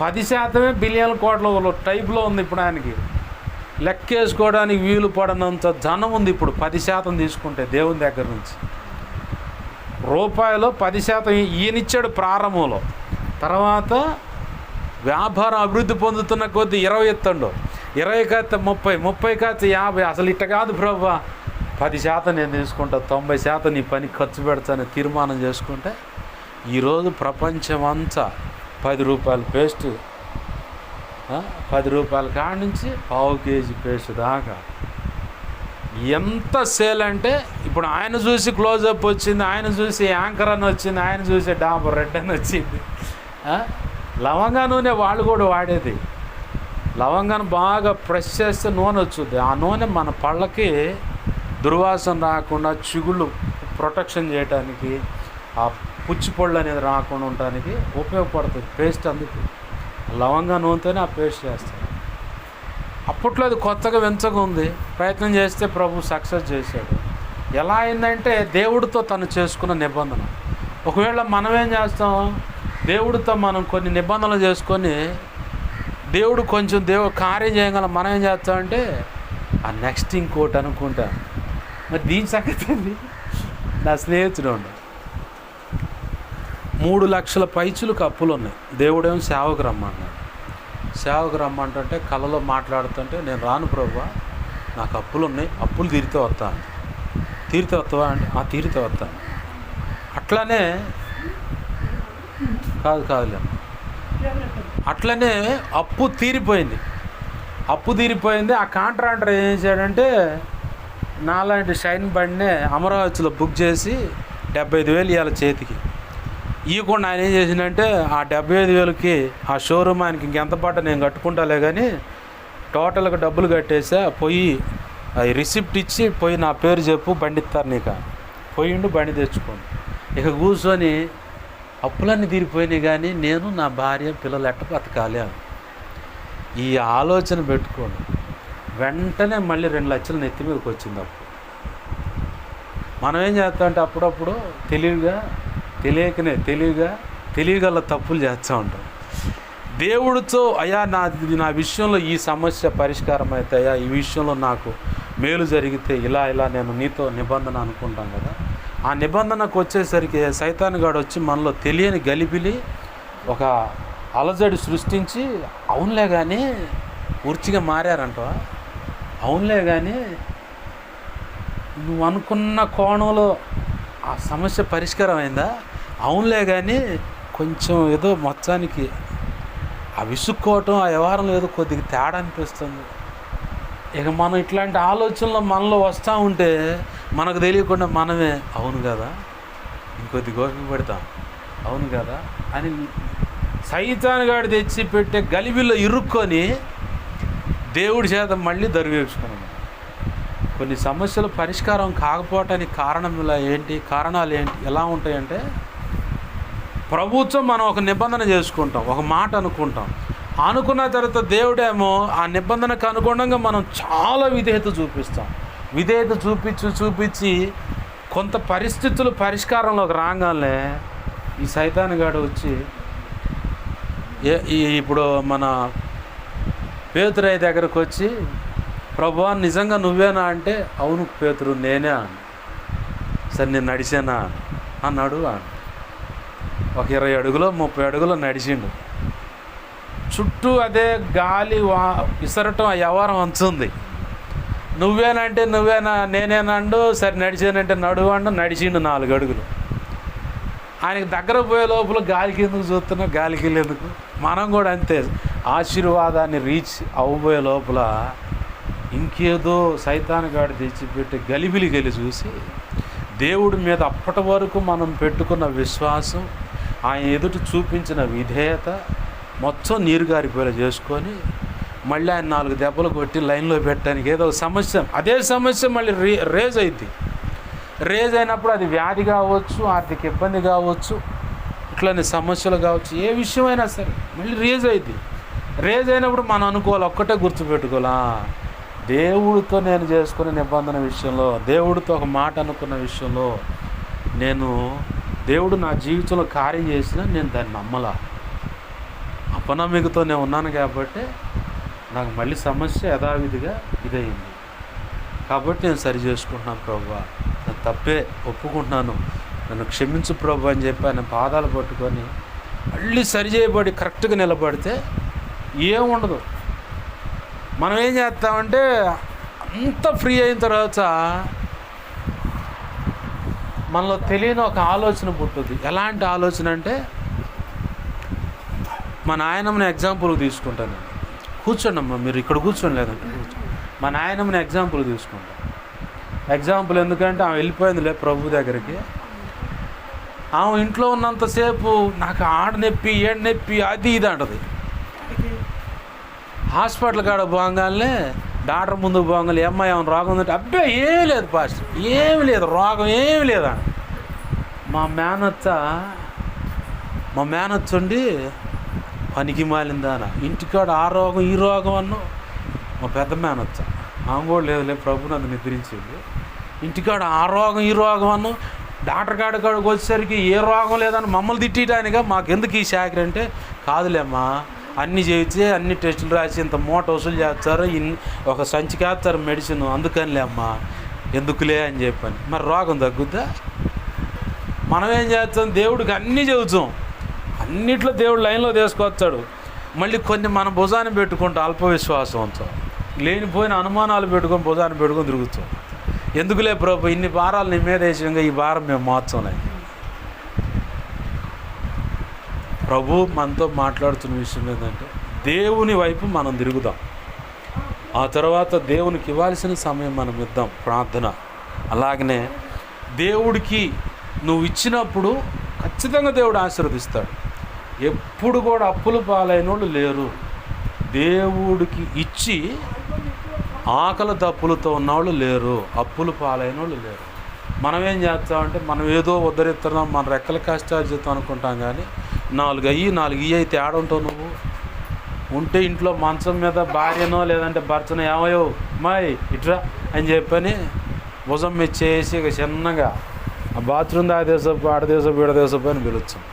10% బిలియన్ల కోట్ల టైప్లో ఉంది. ఇప్పుడు ఆయనకి లెక్కేసుకోవడానికి వీలు పడనంత ధనం ఉంది. ఇప్పుడు 10% తీసుకుంటే దేవుని దగ్గర నుంచి రూపాయలు 10% ఈయనిచ్చాడు ప్రారంభంలో. తర్వాత వ్యాపారం అభివృద్ధి పొందుతున్న కొద్దీ 20 ఎత్తండు, 20 కాస్త 30, 30 కాస్త 50. అసలు ఇట్ట కాదు ప్రభువా, 10% నేను తీసుకుంటా, 90% నీ పని ఖర్చు పెడతానని తీర్మానం చేసుకుంటే ఈరోజు ప్రపంచమంతా 10 రూపాయల పేస్ట్, 10 రూపాయల కాడ నుంచి ½ కేజీ పేస్ట్ దాకా ఎంత సేల్ అంటే ఇప్పుడు ఆయన చూసి క్లోజప్ వచ్చింది, ఆయన చూసి యాంకర్ అని వచ్చింది, ఆయన చూసి డాబర్ రెడ్ అని వచ్చింది. లవంగా నూనె వాళ్ళు కూడా వాడేది. లవంగాను బాగా ప్రెస్ చేస్తే నూనె వచ్చుద్ది. ఆ నూనె మన పళ్ళకి దుర్వాసన రాకుండా, చిగుళ్ళు ప్రొటెక్షన్ చేయడానికి, ఆ పుచ్చిపళ్ళు అనేది రాకుండా ఉండడానికి ఉపయోగపడుతుంది పేస్ట్. అందుకు లవంగా నూనెతోనే ఆ పేస్ట్ చేస్తారు. అప్పట్లో అది కొత్తగా వెంచగా ఉంది, ప్రయత్నం చేస్తే ప్రభు సక్సెస్ చేశాడు. ఎలా అయిందంటే దేవుడితో తను చేసుకున్న నిబంధన. ఒకవేళ మనం ఏం చేస్తాం, దేవుడితో మనం కొన్ని నిబంధనలు చేసుకొని దేవుడు కొంచెం కార్యం చేయగల మనం ఏం చేస్తామంటే ఆ నెక్స్ట్ ఇంకోటి అనుకుంటా. మరి దీని సంగతి ఏంది? నా స్నేహితుడు 3 లక్షల పైచులకు అప్పులు ఉన్నాయి. దేవుడేమో సేవకు రమ్మన్నాడు. సేవకు రమ్మంటుంటే కళలో మాట్లాడుతుంటే నేను రాను ప్రభువా, నాకు అప్పులు ఉన్నాయి, అప్పులు తీరితే వస్తాను. తీరితే వస్తావా అంటే తీరితే వస్తాను. అట్లానే కాదులే, అట్లనే అప్పు తీరిపోయింది. ఆ కాంట్రాక్టర్ ఏం చేశాడంటే నాలాంటి షైన్ బండినే అమరావతిలో బుక్ చేసి 75,000 ఇవ్వాలి చేతికి. ఇవ్వకుండా ఆయన ఏం చేసిందంటే ఆ 75,000కి ఆ షోరూమ్ ఆయనకి ఇంకెంత పడ్డ నేను కట్టుకుంటాలే కానీ టోటల్గా డబ్బులు కట్టేసా, పోయి రిసిప్ట్ ఇచ్చి పోయి నా పేరు చెప్పు బండి ఇస్తారు నీకు. పోయిండు, బండి తెచ్చుకోండి. ఇక కూర్చొని అప్పులన్నీ తీరిపోయినాయి కానీ నేను నా భార్య పిల్లలు ఎట్ట బతకాలి అని ఈ ఆలోచన పెట్టుకోండి. వెంటనే మళ్ళీ 2 లక్షలు నెత్తి మీదకి వచ్చింది అప్పు. మనం ఏం చేస్తామంటే అప్పుడప్పుడు తెలియగల తప్పులు చేస్తూ ఉంటాం. దేవుడితో అయ్యా నా విషయంలో ఈ సమస్య పరిష్కారం అవుతాయా, ఈ విషయంలో నాకు మేలు జరిగితే ఇలా నేను నీతో నిబంధన అనుకుంటాం కదా. ఆ నిబంధనకు వచ్చేసరికి సైతానుగాడు వచ్చి మనలో తెలియని గలిబిలి ఒక అలజడి సృష్టించి అవునులే కానీ పూర్తిగా మారారంటవా, అవునులే కానీ నువ్వు అనుకున్న కోణంలో ఆ సమస్య పరిష్కారం అయిందా, అవునులే కానీ కొంచెం ఏదో మొత్తానికి ఆ విసుక్కోవటం, ఆ వ్యవహారంలో ఏదో కొద్దిగా తేడా అనిపిస్తుంది. ఇక మనం ఇట్లాంటి ఆలోచనలు మనలో వస్తూ ఉంటే మనకు తెలియకుండా మనమే అవును కదా, ఇంకొద్ది గోపిక పెడతాం, అవును కదా అని సైతానుగాడు తెచ్చి పెట్టే గలిబిలో ఇరుక్కొని దేవుడి చేత మళ్ళీ దరివేర్చుకున్నాను. కొన్ని సమస్యలు పరిష్కారం కాకపోవటానికి కారణాలు ఏంటి ఎలా ఉంటాయంటే, ప్రభుత్వం మనం ఒక నిబంధన చేసుకుంటాం, ఒక మాట అనుకున్న తర్వాత దేవుడేమో ఆ నిబంధనకు అనుగుణంగా మనం చాలా విధేయత చూపిస్తాం. విధేయత చూపించి కొంత పరిస్థితులు పరిష్కారంలోకి రాగానే ఈ సైతానుగాడు వచ్చి ఇప్పుడు మన పేతురయ్య దగ్గరకు వచ్చి, ప్రభువా నిజంగా నువ్వేనా అంటే, అవును పేతురు నేనే అని. సరే నేను నడిచానా అన్నాడు. ఒక 20 అడుగులో 30 అడుగులో నడిచిండు. చుట్టూ అదే గాలి విసరటం ఆ వ్యవహారం అంచుంది. నువ్వేనా నేనేనండు. సరే నడిచానంటే నడిచిండు 4 అడుగులు. ఆయనకి దగ్గర పోయే లోపల గాలికి ఎందుకు చూస్తున్నావు, గాలికి వెళ్ళేందుకు. మనం కూడా అంతే, ఆశీర్వాదాన్ని రీచ్ అవ్వబోయే లోపల ఇంకేదో సైతానుగాడు తెచ్చిపెట్టి గలిబిలి చూసి దేవుడి మీద అప్పటి వరకు మనం పెట్టుకున్న విశ్వాసం, ఆయన ఎదుటి చూపించిన విధేయత మొత్తం నీరు గారిపోయేలా చేసుకొని మళ్ళీ ఆయన 4 దెబ్బలు కొట్టి లైన్లో పెట్టడానికి ఏదో సమస్య, అదే సమస్య మళ్ళీ రేజ్ అవుద్ది. రేజ్ అయినప్పుడు అది వ్యాధి కావచ్చు, ఆర్థిక ఇబ్బంది కావచ్చు, ఇట్లానే సమస్యలు కావచ్చు, ఏ విషయమైనా సరే మళ్ళీ రేజ్ అవుద్ది. రేజ్ అయినప్పుడు మనం అనుకోవాలి, ఒక్కటే గుర్తుపెట్టుకోవాలా, దేవుడితో నేను చేసుకునే నిబంధన విషయంలో, దేవుడితో ఒక మాట అనుకున్న విషయంలో దేవుడు నా జీవితంలో కార్యం చేసినా నేను దాన్ని నమ్మలా. అపనమ్మికతో నేను ఉన్నాను కాబట్టి నాకు మళ్ళీ సమస్య యథావిధిగా ఇదయింది. కాబట్టి నేను సరి చేసుకుంటున్నాను ప్రభువా, నా తప్పే ఒప్పుకుంటున్నాను, నన్ను క్షమించు ప్రభు అని చెప్పి ఆయన పాదాలు పట్టుకొని మళ్ళీ సరి చేయబడి కరెక్ట్గా నిలబడితే ఏముండదు. మనం ఏం చేస్తామంటే అంత ఫ్రీ అయిన తర్వాత మనలో తెలియని ఒక ఆలోచన పుట్టుద్ది. ఎలాంటి ఆలోచన అంటే, మా నాయనమ్మని ఎగ్జాంపుల్కి తీసుకుంటాను. కూర్చోండి అమ్మా, మీరు ఇక్కడ కూర్చోండి, లేదంటే కూర్చోండి. మా నాయనమ్మని ఎగ్జాంపుల్ తీసుకుంటాను. ఎగ్జాంపుల్ ఎందుకంటే ఆమె వెళ్ళిపోయిందిలే ప్రభు దగ్గరికి. ఆమె ఇంట్లో ఉన్నంతసేపు నాకు ఆడ నొప్పి, ఏడు నొప్పి, అది ఇది అంటది. హాస్పిటల్ కాడ పోగానే డాక్టర్ ముందు పోగానే ఏమ్మా ఏమైనా రోగం ఉందంటే, అబ్బాయి ఏమీ లేదు పాస్టర్, ఏమి లేదు, రోగం ఏమి లేదా. మా మేనత్త ఉండి పనికి మాలిందాన ఇంటికాడ ఆ రోగం ఈ రోగం అన్ను. మా పెద్ద మేనత్త ఆమె కూడా లేదులే ప్రభు నన్ను నిద్రించింది. ఇంటికాడ ఆ రోగం ఈ రోగం అన్ను. డాక్టర్ కాడికి వచ్చేసరికి ఏ రోగం లేదని మమ్మల్ని తిట్టడానిగా మాకెందుకు ఈ శాఖ అంటే, కాదులేమ్మా అన్నీ చేయించి అన్ని టెస్టులు రాసి ఇంత మూట వసూలు చేస్తారు, ఒక సంచికి వేస్తారు మెడిసిన్, అందుకనిలే అమ్మా ఎందుకులే అని చెప్పాను. మరి రోగం తగ్గుద్దా? మనం ఏం చేస్తాం, దేవుడికి అన్నీ చెబుతాం, అన్నిట్లో దేవుడు లైన్లో తీసుకొస్తాడు. మళ్ళీ కొన్ని మన భుజాన్ని పెట్టుకుంటాం అల్పవిశ్వాసంతో, లేనిపోయిన అనుమానాలు పెట్టుకొని భుజాన్ని పెట్టుకొని తిరుగుతాం. ఎందుకులే ప్రభు ఇన్ని భారాలు నీ మీద వేసాక ఈ భారం మేము మోర్చంలే. ప్రభు మనతో మాట్లాడుతున్న విషయం ఏంటంటే, దేవుని వైపు మనం తిరుగుదాం. ఆ తర్వాత దేవునికి ఇవ్వాల్సిన సమయం మనం ఇద్దాం ప్రార్థన. అలాగనే దేవుడికి నువ్వు ఇచ్చినప్పుడు ఖచ్చితంగా దేవుడు ఆశీర్వదిస్తాడు. ఎప్పుడు కూడా అప్పుల పాలైన వాళ్ళు లేరు. దేవుడికి ఇచ్చి ఆకలి దప్పులతో ఉన్నవాళ్ళు లేరు, అప్పుల పాలైన వాళ్ళు లేరు. మనం ఏం చేస్తామంటే, మనం ఏదో ఉద్ధరిస్తున్నాం, మన రెక్కల కష్టార్జితం అనుకుంటాం. కానీ 4 అయ్యి తేడా ఉంటావు. నువ్వు ఉంటే ఇంట్లో మంచం మీద భార్యనో లేదంటే భర్తనో ఏమయ్యో మాయ్ ఇట్రా అని చెప్పని భుజం మీద చేసి ఇక చిన్నగా ఆ బాత్రూమ్ దాదేసపు ఆడదేసపు ఈడదేసపు అని పిలుస్తాం.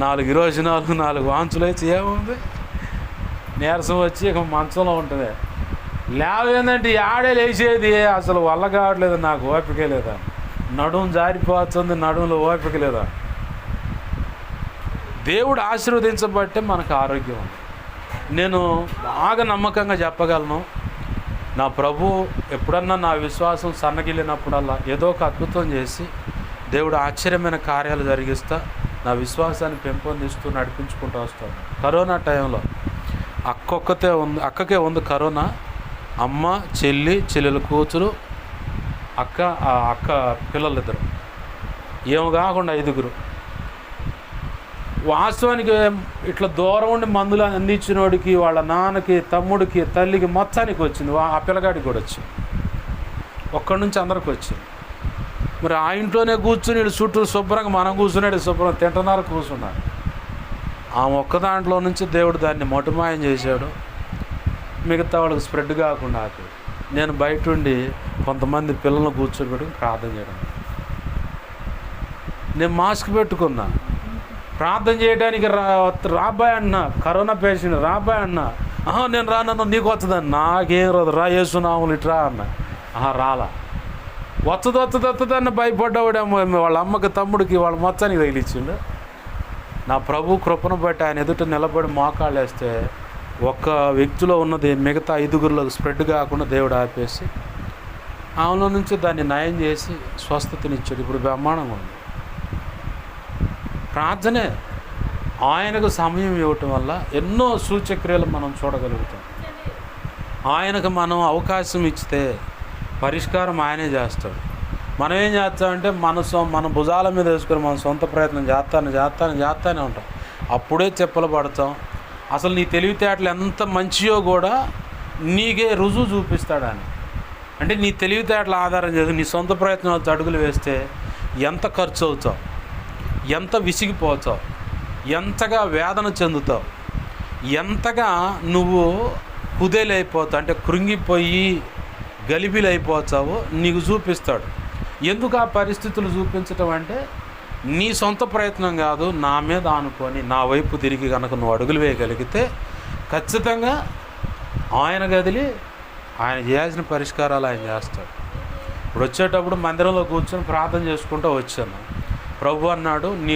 4 విరోచనాలు 4 వాంచులు అయితే ఏముంది, నీరసం వచ్చి ఇక మంచంలో ఉంటుంది. లేవేందంటే ఆడే లేచేది అసలు వల్ల కావట్లేదు, నాకు ఓపిక లేదా, నడుము జారిపోతుంది, నడుములో ఓపిక లేదా. దేవుడు ఆశీర్వదించబట్టే మనకు ఆరోగ్యం ఉంది. నేను బాగా నమ్మకంగా చెప్పగలను, నా ప్రభు ఎప్పుడన్నా నా విశ్వాసం సన్నగిల్లినప్పుడల్లా ఏదో ఒక అద్భుతం చేసి దేవుడు ఆశ్చర్యమైన కార్యాలు జరిగిస్తా నా విశ్వాసాన్ని పెంపొందిస్తూ నడిపించుకుంటూ వస్తాను. కరోనా టైంలో అక్కకే ఉంది కరోనా. అమ్మ, చెల్లెల కూతురు, అక్క పిల్లలిద్దరు, ఏమో కాకుండా 5గురు. వాస్తవానికి ఇట్లా దూరం ఉండి మందులు అందించినోడికి, వాళ్ళ నాన్నకి, తమ్ముడికి, తల్లికి మొత్తానికి వచ్చింది. ఆ పిల్లగాడికి కూడా వచ్చింది. ఒక్కడి నుంచి అందరికి వచ్చింది. మరి ఆ ఇంట్లోనే కూర్చుని వీడు చుట్టూ శుభ్రంగా మనం కూర్చున్నాడు, శుభ్రంగా తింటున్నారు, కూర్చున్నారు. ఆ ఒక్క దాంట్లో నుంచి దేవుడు దాన్ని మొటిమాయం చేశాడు. మిగతా వాళ్ళకి స్ప్రెడ్ కాకుండా ఆపాడు. నేను బయట ఉండి కొంతమంది పిల్లలను కూర్చోబెట్టుకుని ప్రార్థన చేయడం. నేను మాస్క్ పెట్టుకున్నా, ప్రార్థన చేయడానికి రాబాయ్ అన్నా, కరోనా పేషెంట్ రాబాయ్ అన్నా. నేను రానన్నా, నీకు వస్తుందని. నాకేం రాదు, రా యేసునామములో ఇట్రా అన్న. రాలా. వస్తుందన్న భయపడ్డావుడేమో. వాళ్ళ అమ్మకి, తమ్ముడికి, వాళ్ళ మొత్తానికి తగిలిచ్చిండు. నా ప్రభు కృపను బట్టి ఆయన ఎదుట నిలబడి మోకాళ్ళు వేస్తే ఒక్క వ్యక్తిలో ఉన్నది మిగతా 5గురిలోకి స్ప్రెడ్ కాకుండా దేవుడు ఆపేసి ఆమెలో నుంచి దాన్ని నయం చేసి స్వస్థతనిచ్చాడు. ఇప్పుడు బ్రహ్మాండంగా ఉంది. ప్రార్థనే. ఆయనకు సమయం ఇవ్వటం వల్ల ఎన్నో సూచక్రియలు మనం చూడగలుగుతాం. ఆయనకు మనం అవకాశం ఇచ్చితే పరిష్కారం ఆయనే చేస్తాడు. మనం ఏం చేస్తామంటే మన భుజాల మీద వేసుకొని మన సొంత ప్రయత్నం చేస్తానే ఉంటాం. అప్పుడే చెప్పులు పడతాం. అసలు నీ తెలివితేటలు ఎంత మంచియో కూడా నీకే రుజువు చూపిస్తాడని. అంటే నీ తెలివితేటల ఆధారం చేసి నీ సొంత ప్రయత్నాలతో అడుగులు వేస్తే ఎంత ఖర్చు అవుతావు, ఎంత విసిగిపోతావు, ఎంతగా వేదన చెందుతావు, ఎంతగా నువ్వు కుదేలైపోతావు, అంటే కృంగిపోయి గలిబిలైపోతావో నీకు చూపిస్తాడు. ఎందుకు ఆ పరిస్థితులు చూపించటం అంటే నీ సొంత ప్రయత్నం కాదు, నా మీద ఆనుకొని నా వైపు తిరిగి కనుక నువ్వు అడుగులు వేయగలిగితే ఖచ్చితంగా ఆయన గదిలి ఆయన చేయాల్సిన పరిష్కారాలు ఆయన చేస్తాడు. ఇప్పుడు వచ్చేటప్పుడు మందిరంలో కూర్చొని ప్రార్థన చేసుకుంటూ వచ్చాను. ప్రభు అన్నాడు, నీ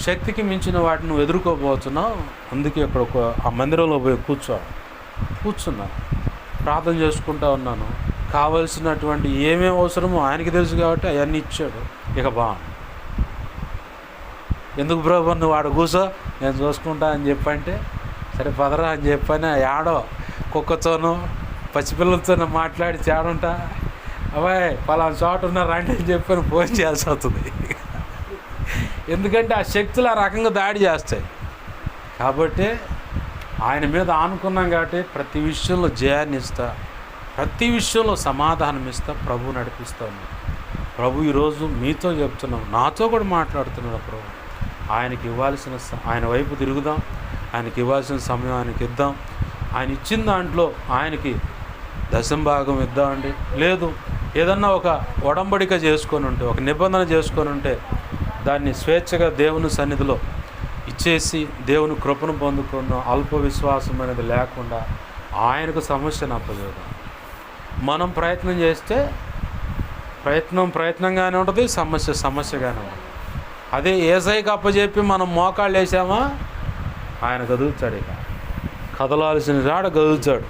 శక్తికి మించిన వాటిని నువ్వు ఎదుర్కోబోతున్నావు, అందుకే ఇక్కడ ఆ మందిరంలో పోయి కూర్చున్నాను, ప్రార్థన చేసుకుంటూ ఉన్నాను. కావలసినటువంటి ఏమేమి అవసరమో ఆయనకి తెలుసు కాబట్టి అవన్నీ ఇచ్చాడు. ఇక బాగుంది. ఎందుకు ప్రభు నువ్వు ఆడ కూర్చో, నేను చూసుకుంటా అని చెప్పంటే సరే పదరా అని చెప్పని ఆడో కుక్కతోనూ పసిపిల్లలతోనూ మాట్లాడి చాడుంటా, అబ్బాయి పలానా చోట ఉన్నారు రండి అని చెప్పని ఫోన్ చేయాల్సి వస్తుంది. ఎందుకంటే ఆ శక్తులు ఆ రకంగా దాడి చేస్తాయి. కాబట్టి ఆయన మీద ఆనుకున్నాం కాబట్టి ప్రతి విషయంలో జయాన్ని ఇస్తా, ప్రతి విషయంలో సమాధానం ఇస్తా, ప్రభు నడిపిస్తాను. ప్రభు ఈరోజు మీతో చెప్తున్నాం, నాతో కూడా మాట్లాడుతున్నాడు. ప్రభు ఆయనకి ఇవ్వాల్సిన ఆయన వైపు తిరుగుదాం, ఆయనకి ఇవ్వాల్సిన సమయం ఆయనకి ఇద్దాం. ఆయన ఇచ్చిన దాంట్లో ఆయనకి దశంభాగం ఇద్దామండి. లేదు ఏదన్నా ఒక ఒడంబడిక చేసుకొని ఉంటే, ఒక నిబంధన చేసుకొని ఉంటే దాన్ని స్వేచ్ఛగా దేవుని సన్నిధిలో ఇచ్చేసి దేవుని కృపను పొందుకున్న అల్ప విశ్వాసం అనేది లేకుండా ఆయనకు సమస్యను అప్పచేద్దాం. మనం ప్రయత్నం చేస్తే ప్రయత్నంగానే ఉంటుంది, సమస్యగానే ఉంటుంది. అదే ఏసైకి అప్పచెప్పి మనం మోకాళ్ళు వేసామా ఆయన కదులుతాడు. ఇక కదలాల్సిన రాడ కదులుతాడు.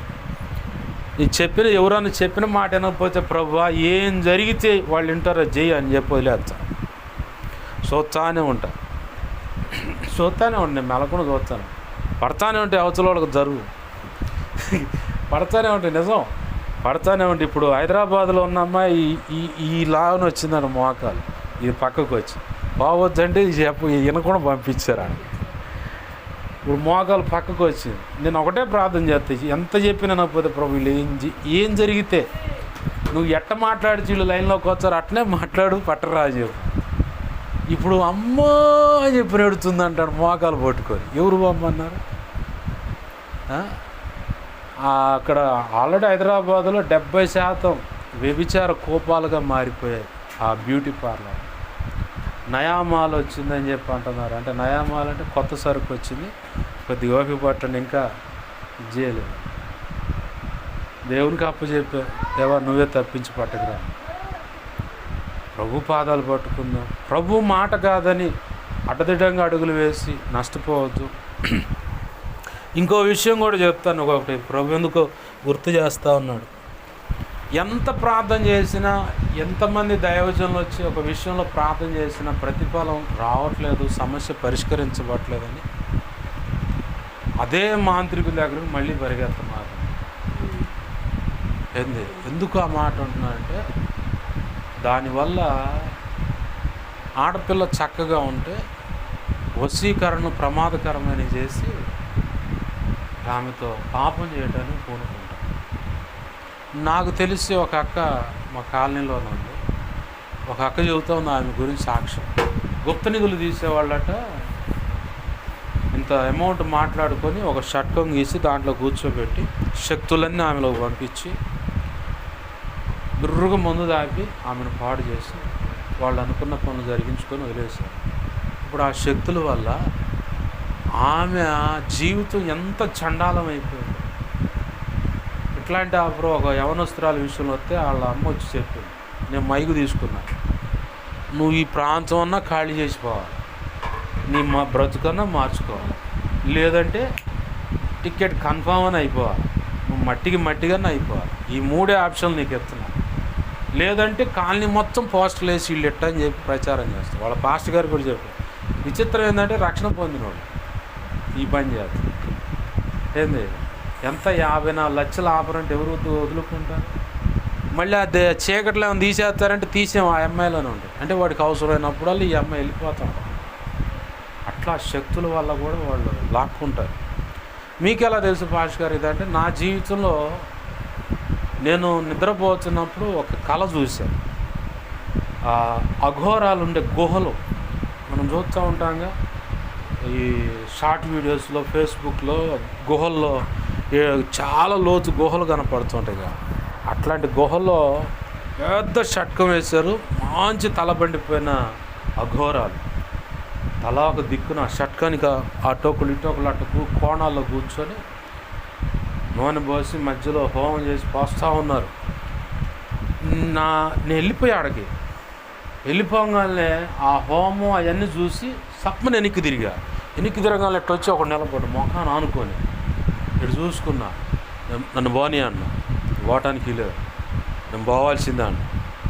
ఎవరన్నా చెప్పిన మాట వినకపోతే ప్రభువా ఏం జరిగితే వాళ్ళు వింటారో చెయ్యి అని చెప్పి వదిలేస్తాను. చూస్తానే ఉంటా, నేను మెలకుండా చూస్తాను. పడతానే ఉంటే అవతల వాళ్ళకి జరుగు పడతానే ఉంటాయి, నిజం పడతానే ఉంటాయి. ఇప్పుడు హైదరాబాద్లో ఉన్న అమ్మాయి ఈ లాగన వచ్చిందని మోకాలు ఇది పక్కకు వచ్చి బాగొద్దంటే వినకుండా పంపించారు. ఇప్పుడు మోకాలు పక్కకు వచ్చింది. నేను ఒకటే ప్రార్థన చేస్తాను, ఎంత చెప్పినా నాకపోతే ప్రభు వీళ్ళు ఏం జరిగితే నువ్వు ఎట్ట మాట్లాడిచి వీళ్ళు లైన్లోకి వచ్చారు అట్నే మాట్లాడు, పట్టరా చెప్పు. ఇప్పుడు అమ్మో అని చెప్పి నెడుతుంది అంటాడు మోకాలు పట్టుకొని. ఎవరు పంపన్నారు? అక్కడ ఆల్రెడీ హైదరాబాద్లో 70% వ్యభిచార కోపాలుగా మారిపోయాయి ఆ బ్యూటీ పార్లర్. నయామాల్ వచ్చిందని చెప్పి అంటున్నారు. అంటే నయామాల్ అంటే కొత్త సరుకు వచ్చింది, కొద్దిగా ఓపిక పట్టండి, ఇంకా చేయలేదు. దేవునికి అప్పచెప్పా, దేవా నువ్వే తప్పించి పట్టకురా. ప్రభు పాదాలు పట్టుకుందాం. ప్రభు మాట కాదని అడ్డదిడ్డంగా అడుగులు వేసి నష్టపోవద్దు. ఇంకో విషయం కూడా చెప్తాను. ఒకటి ప్రభు ఎందుకో గుర్తు చేస్తూ ఉన్నాడు. ఎంత ప్రార్థన చేసినా, ఎంతమంది దైవజనులు వచ్చి ఒక విషయంలో ప్రార్థన చేసినా ప్రతిఫలం రావట్లేదు, సమస్య పరిష్కరించబట్లేదని అదే మాంత్రికుల దగ్గరకు మళ్ళీ పరిగెత్తమాట. ఎందుకు ఆ మాట అంటున్నారంటే దానివల్ల ఆడపిల్ల చక్కగా ఉంటే వశీకరణ ప్రమాదకరమని చేసి ఆమెతో పాపం చేయడానికి పూనుకుంటాను. నాకు తెలిసి ఒక అక్క మా కాలనీలోనే ఉంది. ఒక అక్క చెబుతా ఉంది ఆమె గురించి సాక్ష్యం. గుప్త నిధులు తీసేవాళ్ళట ఇంత అమౌంట్ మాట్లాడుకొని ఒక షట్కం గీసి దాంట్లో కూర్చోబెట్టి శక్తులన్నీ ఆమెలోకి పంపించి బిర్రుగా ముందు దాపి ఆమెను పాడు చేసి వాళ్ళు అనుకున్న పనులు జరిగించుకొని వదిలేశారు. ఇప్పుడు ఆ శక్తుల వల్ల ఆమె జీవితం ఎంత చండాలం అయిపోయింది. ఇట్లాంటి అప్పుడు ఒక యవనస్తురాల విషయంలో వస్తే వాళ్ళ అమ్మ వచ్చి చెప్పింది, నేను మైకు తీసుకున్నాను, నువ్వు ఈ ప్రాంతం అన్నా ఖాళీ చేసిపోవాలి, నీ బ్రతుకన్నా మార్చుకోవాలి, లేదంటే టికెట్ కన్ఫామ్ అని అయిపోవాలి, నువ్వు మట్టిగానే అయిపోవాలి. ఈ 3 ఆప్షన్లు నీకు ఎత్తున్నా. లేదంటే కాలనీ మొత్తం పోస్టర్లు వేసి వీళ్ళు ఎట్ట అని చెప్పి ప్రచారం చేస్తారు. వాళ్ళ పాస్టర్ గారు కూడా చెప్పారు. విచిత్రం ఏంటంటే రక్షణ పొందినోడు ఈ పని చేస్తారు. ఏంది ఎంత 54 లక్షలు ఆపరంటే ఎవరు వదులుకుంటారు? మళ్ళీ అది చీకట్లో ఏమైనా తీసేస్తారంటే తీసేం ఆ అమ్మాయిలోనే ఉంటాయి. అంటే వాడికి అవసరమైనప్పుడల్లా ఈ అమ్మాయి వెళ్ళిపోతాం. అట్లా శక్తుల వల్ల కూడా వాళ్ళు లాక్కుంటారు. మీకు ఎలా తెలుసు పాస్టర్ గారు ఇదంటే, నా జీవితంలో నేను నిద్రపోతున్నప్పుడు ఒక కళ చూశాను. అఘోరాలు ఉండే గుహలు మనం చూస్తూ ఉంటాంగా ఈ షార్ట్ వీడియోస్లో, ఫేస్బుక్లో గుహల్లో చాలా లోతు గుహలు కనపడుతుంటాయి కదా. అట్లాంటి గుహల్లో పెద్ద షట్కం వేశారు. మంచి తలబండిపోయిన అఘోరాలు తలా ఒక దిక్కున షట్కానికి అటోకులు ఇటోకులు అటు కోణాల్లో కూర్చొని నూనె పోసి మధ్యలో హోమం చేసి పోస్తూ ఉన్నారు. నేను వెళ్ళిపోయి ఆడకి వెళ్ళిపోగానే ఆ హోమం అవన్నీ చూసి సప్పని వెనక్కి తిరగాలి ఎట్టు వచ్చి ఒక నిలబడి మొఖాన్ని ఆనుకొని ఇటు చూసుకున్నా. నన్ను పోనీ అన్న, పోవటానికి లేదు, నేను పోవాల్సిందే అన్న,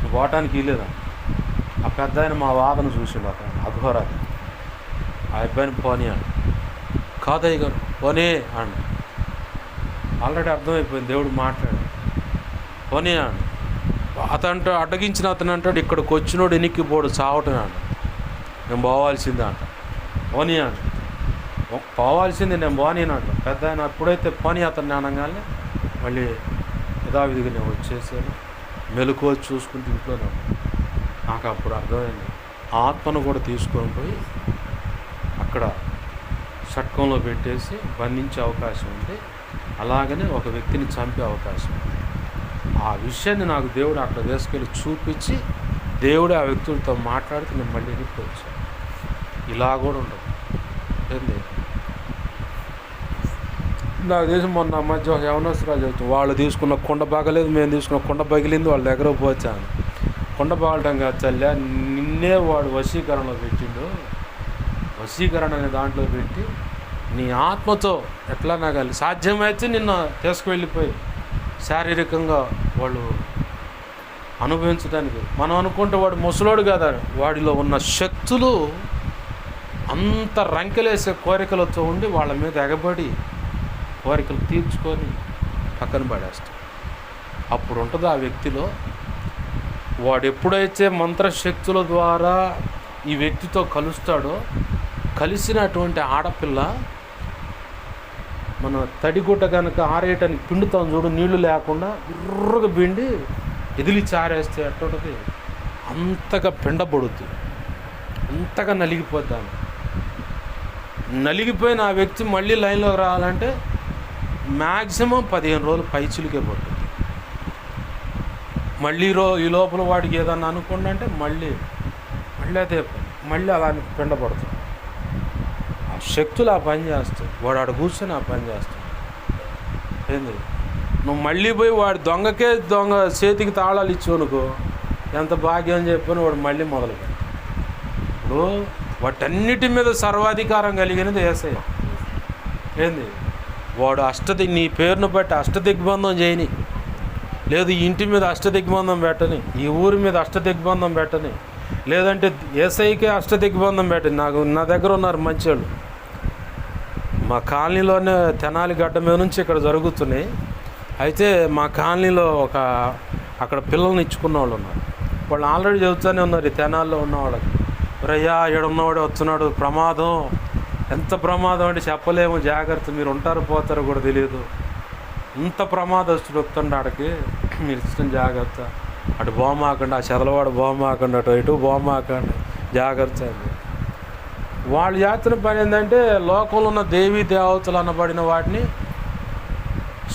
నువ్వు పోవటానికి లేదా. ఆ పెద్ద ఆయన మా వాదన చూసిండు అక్కడ అఘోరాలు. ఆ అబ్బాయిని పోనీ అన్న, కాదయ్య గారు పోనీ అన్న. ఆల్రెడీ అర్థమైపోయింది దేవుడు మాట్లాడాడు. పోనీ అన్న. అతను అడ్డగించిన అతను అంటాడు, ఇక్కడికి వచ్చినోడు ఎన్నికి పోడు చావటమే అన్న, నేను పోవాల్సిందే అంట. పోనీ అన్న, పోవాల్సిందే నేను పోనీనంట. పెద్ద ఆయన ఎప్పుడైతే పోనీ అతన్ని అనగానే మళ్ళీ యథావిధిగా నేను వచ్చేసాను. మెలకువ చూసుకుంటూ ఇంట్లోనే. నాకు అప్పుడు అర్థమైంది, ఆత్మను కూడా తీసుకొని పోయి అక్కడ షట్కంలో పెట్టేసి బంధించే అవకాశం ఉంది, అలాగనే ఒక వ్యక్తిని చంపే అవకాశం ఉంది. ఆ విషయాన్ని నాకు దేవుడు అక్కడ తీసుకెళ్ళి చూపించి దేవుడు ఆ వ్యక్తులతో మాట్లాడితే నేను మళ్ళీ ఇంటికి వచ్చాను. ఇలా కూడా ఉండదు. ఏంది నాకు తెలిసి మొన్న మధ్య యవనస్తురాలు చెబుతాం, వాళ్ళు తీసుకున్న కొండ బాగలేదు, మేము తీసుకున్న కొండ పగిలింది, వాళ్ళ దగ్గర పోచాను. కొండ బాగలటం కాదు చల్లా, నిన్నే వాడు వశీకరణలో పెట్టిండు. వశీకరణ అనే దాంట్లో పెట్టి నీ ఆత్మతో ఎట్లా నాకు సాధ్యమైతే నిన్న తీసుకువెళ్ళిపోయి శారీరకంగా వాళ్ళు అనుభవించడానికి. మనం అనుకుంటే వాడు ముసలోడు కదా, వాడిలో ఉన్న శక్తులు అంత రంకెలేసే కోరికలతో ఉండి వాళ్ళ మీద ఎగబడి కోరికలు తీర్చుకొని పక్కన పడేస్తాడు. అప్పుడు ఉంటుంది ఆ వ్యక్తిలో, వాడు ఎప్పుడైతే మంత్రశక్తుల ద్వారా ఈ వ్యక్తితో కలుస్తాడో, కలిసినటువంటి ఆడపిల్ల మన తడిగుడ్డ కనుక ఆరేయటానికి పిండుతాం చూడు, నీళ్లు లేకుండా ఉర్రుగా పిండి ఎదిలి చారేస్తే ఎట్టుంటుంది, అంతగా పిండబడుతుంది, అంతగా నలిగిపోద్దాను. నలిగిపోయిన ఆ వ్యక్తి మళ్ళీ లైన్లోకి రావాలంటే మ్యాక్సిమం 15 రోజులు పైచిలుకే పడుతుంది. మళ్ళీ ఈ లోపల వాడికి ఏదన్నా అనుకోండి అంటే మళ్ళీ అదే మళ్ళీ అలా పిండపడుతుంది. ఆ శక్తులు ఆ పని చేస్తాయి, వాడు ఆడ కూర్చొని ఆ పని చేస్తాడు. ఏంది నువ్వు మళ్ళీ పోయి వాడి దొంగ చేతికి తాళాలు ఇచ్చానుకో, ఎంత భాగ్యం అని చెప్పని వాడు మళ్ళీ మొదలు పెడతాడు. ఇప్పుడు వాటన్నిటి మీద సర్వాధికారం కలిగినది యేసయ్య. ఏంది వాడు నీ పేరును బట్టి అష్టదిగ్బంధం చేయని, లేదు ఇంటి మీద అష్టదిగ్బంధం పెట్టని, ఈ ఊరి మీద అష్టదిగ్బంధం పెట్టని, లేదంటే యేసయ్యకే అష్టదిగ్బంధం పెట్టని. నా దగ్గర ఉన్నారు మంచోళ్ళు, మా కాలనీలోనే తెనాలి గడ్డ మీద నుంచి ఇక్కడ జరుగుతున్నాయి. అయితే మా కాలనీలో అక్కడ పిల్లల్ని ఇచ్చుకున్న వాళ్ళు ఉన్నారు. వాళ్ళు ఆల్రెడీ చెబుతూనే ఉన్నారు, ఈ తెనాల్లో ఉన్న వాళ్ళకి రయ్యా ఏడున్నవాడే వస్తున్నాడు, ప్రమాదం, ఎంత ప్రమాదం అంటే చెప్పలేము, జాగ్రత్త, మీరు ఉంటారు పోతారో కూడా తెలియదు, ఇంత ప్రమాదస్తుడు వస్తుండే ఆడికి, మీరు ఇష్టం జాగ్రత్త, అటు బొమ్మకండి, ఆ చదలవాడు బొమ్మకండి, అటు ఇటు బొమ్మకండి, జాగ్రత్త అండి. వాళ్ళు చేస్తున్న పని ఏంటంటే లోకంలో ఉన్న దేవీ దేవతలు అనబడిన వాటిని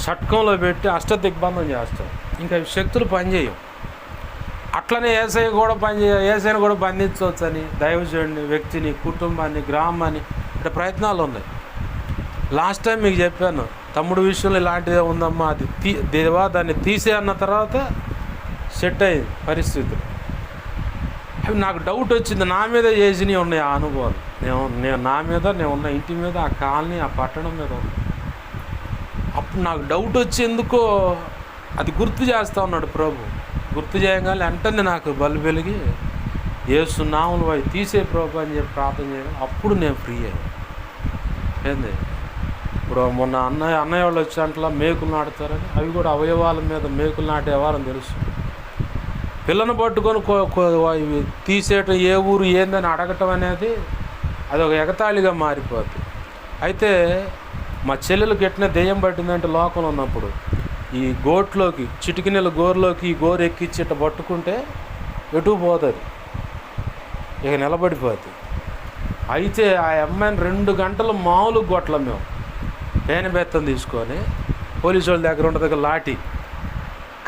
షట్కంలో పెట్టి అష్టదిగ్బంధం చేస్తారు. ఇంకా శక్తులు పనిచేయవు. అట్లనే ఏసఐ కూడా ఏసైని కూడా బంధించవచ్చని దైవజనుడిని, వ్యక్తిని, కుటుంబాన్ని, గ్రామాన్ని అంటే ప్రయత్నాలు ఉన్నాయి. లాస్ట్ టైం మీకు చెప్పాను, తమ్ముడు విషయంలో ఇలాంటిదే ఉందమ్మా, అది దేవా దాన్ని తీసే అన్న తర్వాత సెట్ అయ్యింది పరిస్థితులు. అవి నాకు డౌట్ వచ్చింది, నా మీద చేసినవి ఉన్నాయి ఆ అనుభవాలు, నా మీద, నేను ఉన్న ఇంటి మీద, ఆ కాలనీ, ఆ పట్టణం మీద ఉంది. అప్పుడు నాకు డౌట్ వచ్చి ఎందుకో అది గుర్తు చేస్తూ ఉన్నాడు ప్రభు. గుర్తు చేయగానే వెంటనే నాకు బల్బు వెలిగి యేసు నామములో అవి తీసే ప్రభు అని చెప్పి ప్రార్థన చేయడం. అప్పుడు నేను ఫ్రీ అయ్యాను. ఏంది ఇప్పుడు మొన్న అన్నయ్య వాళ్ళు వచ్చేంటలా మేకులు నాటుతారని, అవి కూడా అవయవాల మీద మేకులు నాటేవారని తెలుసు. పిల్లను పట్టుకొని ఇవి తీసేయటం, ఏ ఊరు ఏందని అడగటం అనేది అది ఒక ఎగతాళిగా మారిపోద్ది. అయితే మా చెల్లెలకు ఎట్లా దెయ్యం పట్టిందంటే లోకంలో ఉన్నప్పుడు ఈ గోట్లోకి, చిటికినెల గోరులోకి ఈ గోరు ఎక్కిచ్చి ఇట్ట పట్టుకుంటే ఎటు పోతుంది, ఇక నిలబడిపోతుంది. అయితే ఆ అమ్మాయిని 2 గంటలు మామూలు గొట్టలం మేము పేన బెత్తం తీసుకొని, పోలీసు వాళ్ళ దగ్గర ఉంటుంది లాఠీ,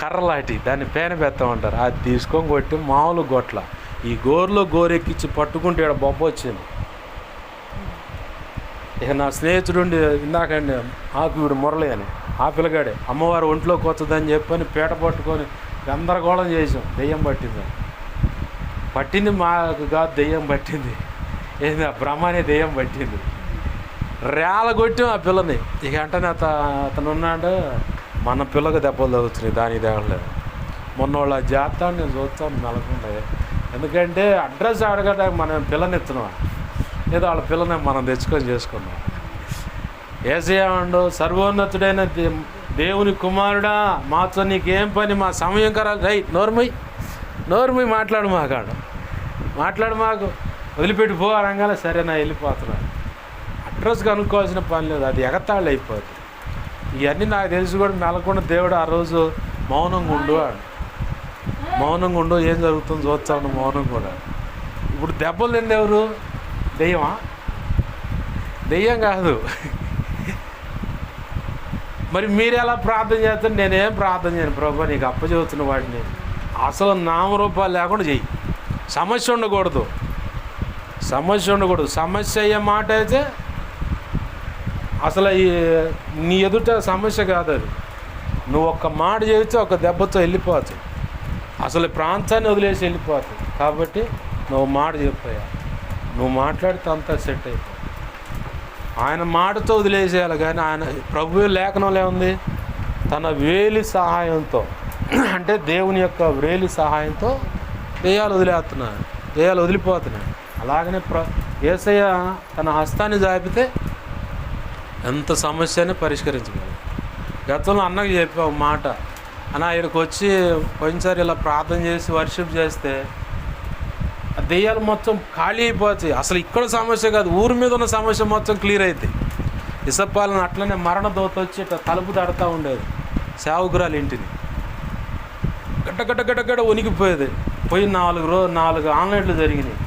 కర్ర లాఠీ, దాన్ని పేన బెత్తం అంటారు, అది తీసుకొని కొట్టి మామూలు గొట్ల ఈ గోరులో గోరెక్కిచ్చి పట్టుకుంటే ఇక్కడ బొబ్బ వచ్చింది. ఇక నా స్నేహితుడుండి ఇందాకండి ఆకుడు మురళి అని, ఆ పిల్లగాడే అమ్మవారు ఒంట్లోకి వస్తుందని చెప్పని పీట పట్టుకొని గందరగోళం చేసాం. దెయ్యం పట్టింది మాకు కాదు, దెయ్యం పట్టింది. ఏంది ఆ బ్రహ్మనే దెయ్యం పట్టింది. రేల కొట్టాం ఆ పిల్లని. ఇక వెంటనే అతను ఉన్నాడు, మన పిల్లకి దెబ్బలు తగ్గుతున్నాయి, దానికి తగలేదు. మొన్న వాళ్ళ జాతాన్ని నేను చూస్తాను నెలకుండా. ఎందుకంటే అడ్రస్ అడగడానికి మనం పిల్లని ఎత్తున్నాం, ఏదో వాళ్ళ పిల్లని మనం తెచ్చుకొని చేసుకున్నాం. యేసయ్య అండు, సర్వోన్నతుడైన దేవుని కుమారుడా, మాతో నీకేం పని, మా సమయం కరాలి, రైట్ నోరుమై మాట్లాడు మాకు వదిలిపెట్టి పో అనగానే సరే నా వెళ్ళిపోతున్నాను. అడ్రస్ కనుక్కోవాల్సిన పని లేదు, అది ఎగతాళి అయిపోతుంది. ఇవన్నీ నాకు తెలిసి కూడా నెలకొండ దేవుడు ఆ రోజు మౌనంగా ఉండు, ఏం జరుగుతుందో చూస్తాను, మౌనం కూడా. ఇప్పుడు దెబ్బలు తింది ఎవరు? దెయ్యమా? దెయ్యం కాదు. మరి మీరు ఎలా ప్రార్థన చేస్తారు? నేనేం ప్రార్థన చేయను ప్రభు, నీకు అప్పచెబుతున్న వాటిని అసలు నామరూపాలు లేకుండా చెయ్యి. సమస్య ఉండకూడదు. సమస్య అయ్యే మాట అయితే అసలు నీ ఎదుట సమస్య కాదు అది. నువ్వు ఒక్క మాట చేస్తే ఒక దెబ్బతో వెళ్ళిపోవచ్చు, అసలు ప్రాంతాన్ని వదిలేసి వెళ్ళిపోతుంది. కాబట్టి నువ్వు మాట చెప్పాయా, నువ్వు మాట్లాడితే అంతా సెట్ అయిపోతుంది. ఆయన మాటతో వదిలేసేయాలి. కానీ ఆయన ప్రభువు లేఖనంలో ఉంది, తన వేలి సహాయంతో, అంటే దేవుని యొక్క వేలి సహాయంతో దెయ్యాలు వదిలిపోతున్నాయి. అలాగనే యేసయ్య తన హస్తాన్ని జాపితే ఎంత సమస్యని పరిష్కరించగలరు. గతంలో అన్నకి చెప్పావు మాట, అన్న ఇక్కడికి వచ్చి పోయినసారి ఇలా ప్రార్థన చేసి వర్షిప్ చేస్తే ఆ దెయ్యాలు మొత్తం ఖాళీ అయిపోతాయి. అసలు ఇక్కడ సమస్య కాదు, ఊరి మీద ఉన్న సమస్య మొత్తం క్లియర్ అవుతాయి. ఇసప్పాలను అట్లనే మరణ దోత వచ్చి ఇట్లా తలుపు తడుతూ ఉండేది సేవకురాలు ఇంటిని, గడ్డ వణికిపోయేది. పోయి 4 ఆన్లైన్లు జరిగినాయి.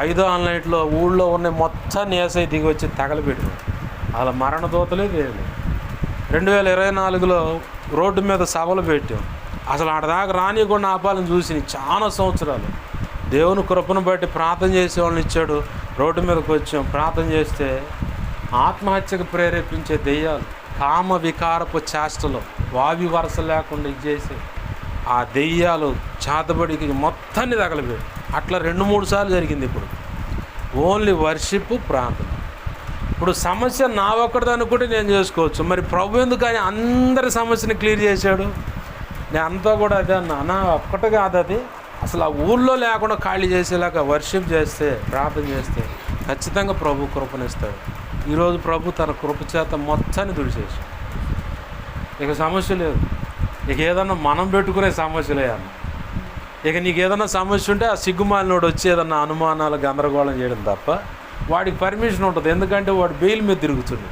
5వ ఆన్లైన్లో ఊళ్ళో ఉన్న మొత్తాన్ని ఏసై దిగి వచ్చి తగలబెట్టినాయి. అలా మరణ దోతలే లేదు. 2024లో రోడ్డు మీద సభలు పెట్టాం. అసలు ఆడదాకా రానియకుండా ఆపాలని చూసి చాలా సంవత్సరాలు దేవుని కృపను బట్టి ప్రార్థన చేసే వాళ్ళని ఇచ్చాడు. రోడ్డు మీదకి వచ్చాం, ప్రార్థన చేస్తే ఆత్మహత్యకు ప్రేరేపించే దెయ్యాలు, కామ వికారపు చేష్టలు, వావి వరస లేకుండా ఇచ్చేసి ఆ దెయ్యాలు చేతబడికి మొత్తాన్ని తగలబెట్టి అట్లా 2-3 సార్లు జరిగింది. ఇప్పుడు ఓన్లీ వర్షిప్, ప్రార్థన. ఇప్పుడు సమస్య నా ఒక్కడిది అనుకుంటే నేను చేసుకోవచ్చు. మరి ప్రభు ఎందుకు అని అందరి సమస్యని క్లియర్ చేశాడు? నేను అంతా కూడా అదే అన్నా ఒక్కటి కాదు, అది అసలు ఆ ఊళ్ళో లేకుండా ఖాళీ చేసేలాగా వర్షిప్ చేస్తే, ప్రార్థన చేస్తే ఖచ్చితంగా ప్రభు కృపనిస్తాడు. ఈరోజు ప్రభు తన కృప చేత మొత్తాన్ని తుడిచేసి ఇక సమస్య లేదు. ఇక ఏదన్నా మనం పెట్టుకునే సమస్యలే అన్న. ఇక నీకు ఏదైనా సమస్య ఉంటే ఆ సిగ్గుమాలినోడు వచ్చి ఏదన్నా అనుమానాలు గందరగోళం చేయడం తప్ప వాడికి పర్మిషన్ ఉంటుంది. ఎందుకంటే వాడు బెయిల్ మీద తిరుగుతుంది,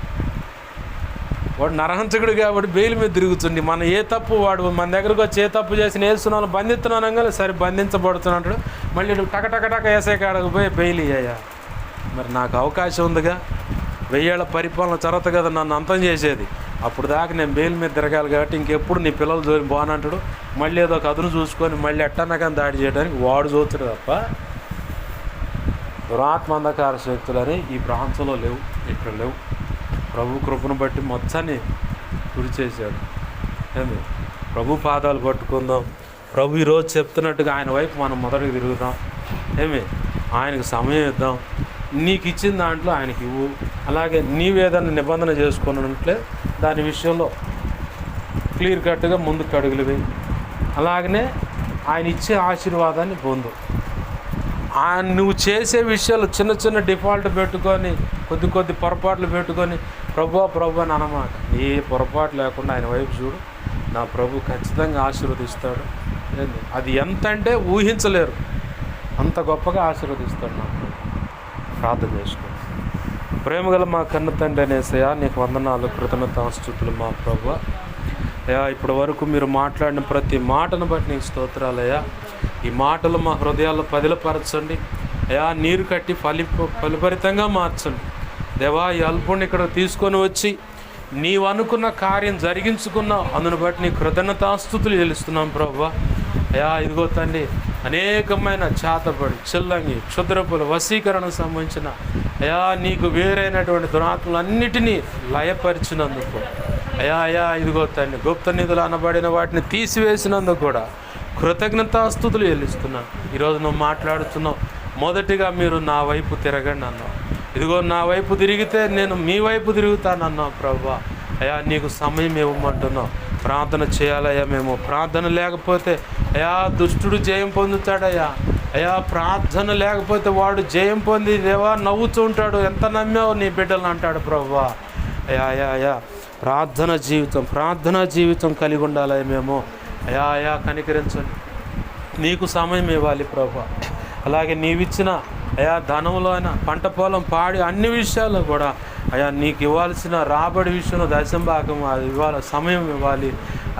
వాడు నరహంతకుడు కాబట్టి బెయిల్ మీద తిరుగుతుంది. మన ఏ తప్పు వాడు మన దగ్గరకు వచ్చి ఏ తప్పు చేసి నేస్తున్నాను బంధిస్తున్నాను కానీ సరే బంధించబడుతున్నాడు, మళ్ళీ టక వేసే కాడకు పోయి బెయిల్ ఇయ్యా. మరి నాకు అవకాశం ఉందిగా, 1000 ఏళ్ల పరిపాలన చరత కదా నన్ను అంతం చేసేది. అప్పుడు దాకా నేను బెయిల్ మీద తిరగాలి కాబట్టి ఇంకెప్పుడు నీ పిల్లలు జోలి బానంటాడు. మళ్ళీ ఏదో కథను చూసుకొని మళ్ళీ ఎట్టన్నా కానీ దాడి చేయడానికి వాడు చూస్తాడు తప్ప దురాత్మ అంధకార శక్తులని ఈ ప్రాంతంలో లేవు, ఇక్కడ లేవు. ప్రభు కృపను బట్టి మొత్తాన్ని గురి చేశాడు. ఏమి ప్రభు పాదాలు పట్టుకుందాం. ప్రభు ఈరోజు చెప్తున్నట్టుగా ఆయన వైపు మనం మొదటికి తిరుగుదాం. ఏమి ఆయనకు సమయం ఇద్దాం. నీకు ఇచ్చిన దాంట్లో ఆయనకి ఇవ్వు. అలాగే నీవేదన్నా నిబంధన చేసుకున్నట్లే దాని విషయంలో క్లియర్ కట్గా ముందుకు అడుగులు వేయి. అలాగనే ఆయన ఇచ్చే ఆశీర్వాదాన్ని పొందు. నువ్వు చేసే విషయాలు చిన్న చిన్న డిఫాల్ట్ పెట్టుకొని కొద్ది పొరపాట్లు పెట్టుకొని ప్రభు అని అన్నమాట. ఏ పొరపాటు లేకుండా ఆయన వైపు చూడు, నా ప్రభు ఖచ్చితంగా ఆశీర్వదిస్తాడు. అది ఎంత అంటే ఊహించలేరు, అంత గొప్పగా ఆశీర్వదిస్తాడు. నా ప్రభు ప్రార్థన చేసుకో. ప్రేమగల మా కన్న తండ్రి అనేసయ్యా, నీకు వందనాలు, కృతజ్ఞతాస్తుతులు మా ప్రభువా. అయ్యా, ఇప్పటి వరకు మీరు మాట్లాడిన ప్రతి మాటను బట్టి నీకు స్తోత్రాలయ్యా. ఈ మాటలు మా హృదయాల్లో పదిలపరచండి అయ్యా, నీరు కట్టి ఫలిభరితంగా మార్చండి దేవా. ఈ అల్పుణ్ణి ఇక్కడ తీసుకొని వచ్చి నీవు అనుకున్న కార్యం జరిగించుకున్నావు, అందును బట్టి నీ కృతజ్ఞతాస్తుతులు చెల్లిస్తున్నాం ప్రభువా. అయ్యా, ఇదిగో తండ్రి, అనేకమైన చేతబడి చిల్లంగి క్షుద్రపుల వశీకరణకు సంబంధించిన అయ్యా నీకు వేరైనటువంటి దురాత్మలన్నిటినీ లయపరిచినందుకు అయ్యా ఇదిగో తండ్రి, గుప్త నిధులు అనబడిన వాటిని తీసివేసినందుకు కూడా కృతజ్ఞతాస్తుతులు చెల్లిస్తున్నాను. ఈరోజు నువ్వు మాట్లాడుతున్నావు, మొదటిగా మీరు నా వైపు తిరగండి అన్నావు. ఇదిగో నా వైపు తిరిగితే నేను మీ వైపు తిరుగుతానన్నావు ప్రభువా. అయ్యా, నీకు సమయం ఇవ్వమంటున్నావు. ప్రార్థన చేయాలయ్యా. మేము ప్రార్థన లేకపోతే అయ్యా దుష్టుడు జయం పొందుతాడయ్యా. అయ్యా, ప్రార్థన లేకపోతే వాడు జయం పొంది దేవా నవ్వుతూ ఉంటాడు. ఎంత నమ్మావు నీ బిడ్డలు అంటాడు ప్రభువా. అయ్యా ప్రార్థన జీవితం కలిగి ఉండాలి మేము. అయ్యా కనికరించండి, నీకు సమయం ఇవ్వాలి ప్రభువా. అలాగే నీవిచ్చిన అయ్యా ధనంలో అయినా పంట పొలం పాడి అన్ని విషయాల్లో కూడా అయ్యా నీకు ఇవ్వాల్సిన రాబడి విషయంలో దశంభాగం ఇవ్వాలి, సమయం ఇవ్వాలి.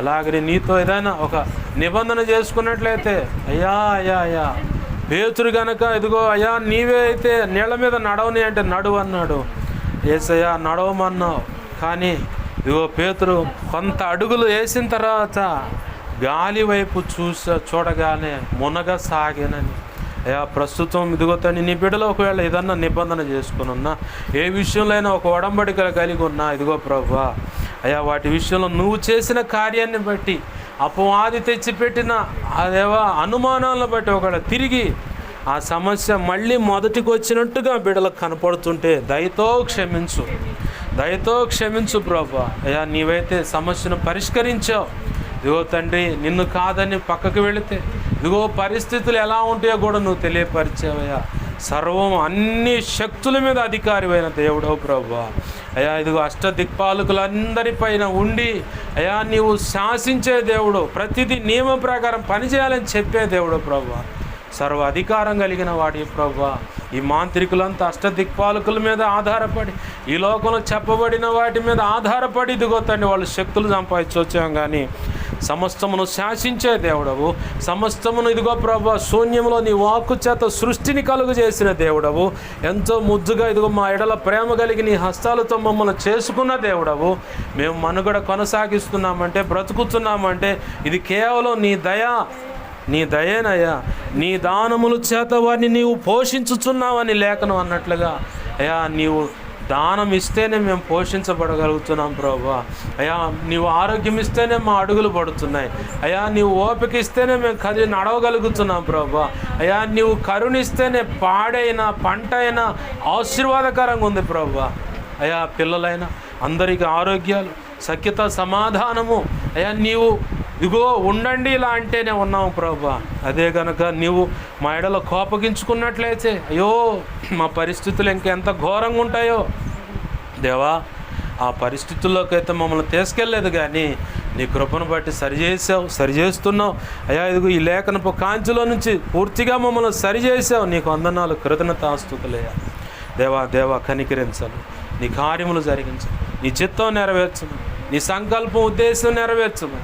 అలాగే నీతో ఏదైనా ఒక నిబంధన చేసుకున్నట్లయితే అయ్యా పేతురు కనుక ఇదిగో అయ్యా నీవే అయితే నీళ్ళ మీద నడవని అంటే నడువు అన్నాడు. యేసయ్యా నడవమన్నావు, కానీ ఇదిగో పేతురు కొంత అడుగులు వేసిన తర్వాత గాలి వైపు చూడగానే మునగసాగానని. అయ్యా, ప్రస్తుతం ఇదిగో తండ్రి నీ బిడ్డలో ఒకవేళ ఏదన్నా నిబంధన చేసుకుని ఉన్నా, ఏ విషయంలో అయినా ఒక ఒడంబడిక కలిగి ఉన్నా ఇదిగో ప్రభువా అయ్యా, వాటి విషయంలో నువ్వు చేసిన కార్యాన్ని బట్టి అపవాది తెచ్చిపెట్టిన అదేవా అనుమానాలను బట్టి ఒకవేళ తిరిగి ఆ సమస్య మళ్ళీ మొదటికి వచ్చినట్టుగా బిడ్డలకు కనపడుతుంటే దయతో క్షమించు ప్రభువా. అయ్యా, నీవైతే సమస్యను పరిష్కరించావు. ఇదిగో తండ్రి, నిన్ను కాదని పక్కకు వెళితే ఇదిగో పరిస్థితులు ఎలా ఉంటాయో కూడా నువ్వు తెలియపరిచావయ్యా. సర్వం అన్ని శక్తుల మీద అధికారివైన దేవుడవు ప్రభువా. అయ్యా, ఇదిగో అష్టదిక్పాలకులందరిపైన ఉండి అయ్యా నీవు శాసించే దేవుడు, ప్రతిదీ నియమ ప్రకారం పనిచేయాలని చెప్పే దేవుడు ప్రభువా. సర్వ అధికారం కలిగిన వాడి ప్రభువా. ఈ మాంత్రికులంతా అష్టదిక్పాలకుల మీద ఆధారపడి, ఈ లోకంలో చెప్పబడిన వాటి మీద ఆధారపడి ఇదిగో తండ్రి వాళ్ళు శక్తులు సంపాదించొచ్చాం, కానీ సమస్తమును శాసించే దేవుడవు, సమస్తమును ఇదిగో ప్రభువా శూన్యంలో నీ వాక్కు చేత సృష్టిని కలుగు చేసిన దేవుడవు, ఎంతో ముద్దుగా ఇదిగో మా ఎడల ప్రేమ కలిగి నీ హస్తాలతో మమ్మల్ని చేసుకున్న దేవుడవు. మేము మనుగడ కొనసాగిస్తున్నామంటే, బ్రతుకుతున్నామంటే ఇది కేవలం నీ దయేనయ్యా. నీ దానముల చేత వారిని నీవు పోషించుచున్నావని లేఖనం అన్నట్లుగా అయ్యా, నీవు దానం ఇస్తేనే మేము పోషించబడగలుగుతున్నాం ప్రభువా. అయ్యా, నీవు ఆరోగ్యం ఇస్తేనే మా అడుగులు పడుతున్నాయి. అయ్యా, నీవు ఓపిక ఇస్తేనే మేము కదిలి నడవగలుగుతున్నాం ప్రభువా. అయ్యా, నీవు కరుణిస్తేనే పాడైనా పంట అయినా ఆశీర్వాదకరంగా ఉంది ప్రభువా. అయ్యా, పిల్లలైనా అందరికీ ఆరోగ్యాలు, సఖ్యత, సమాధానము అయ్యా నీవు ఇదిగో ఉండండి ఇలా అంటేనే ఉన్నాము ప్రభువా. అదే కనుక నీవు మా ఎడలో కోపగించుకున్నట్లయితే అయ్యో మా పరిస్థితులు ఇంకెంత ఘోరంగా ఉంటాయో దేవా. ఆ పరిస్థితుల్లోకి అయితే మమ్మల్ని తీసుకెళ్ళలేదు, కానీ నీ కృపను బట్టి సరిచేస్తున్నావు అయ్యా. ఇదిగో ఈ లేఖనపు కాంతిలో నుంచి పూర్తిగా మమ్మల్ని సరిచేసావు. నీకు వందనాలు, కృతజ్ఞతాస్తుతులయ్యా. దేవా కనికరించాలి, నీ కార్యములు జరిగించు, నీ చిత్తం నెరవేర్చము, నీ సంకల్పం ఉద్దేశం నెరవేర్చము.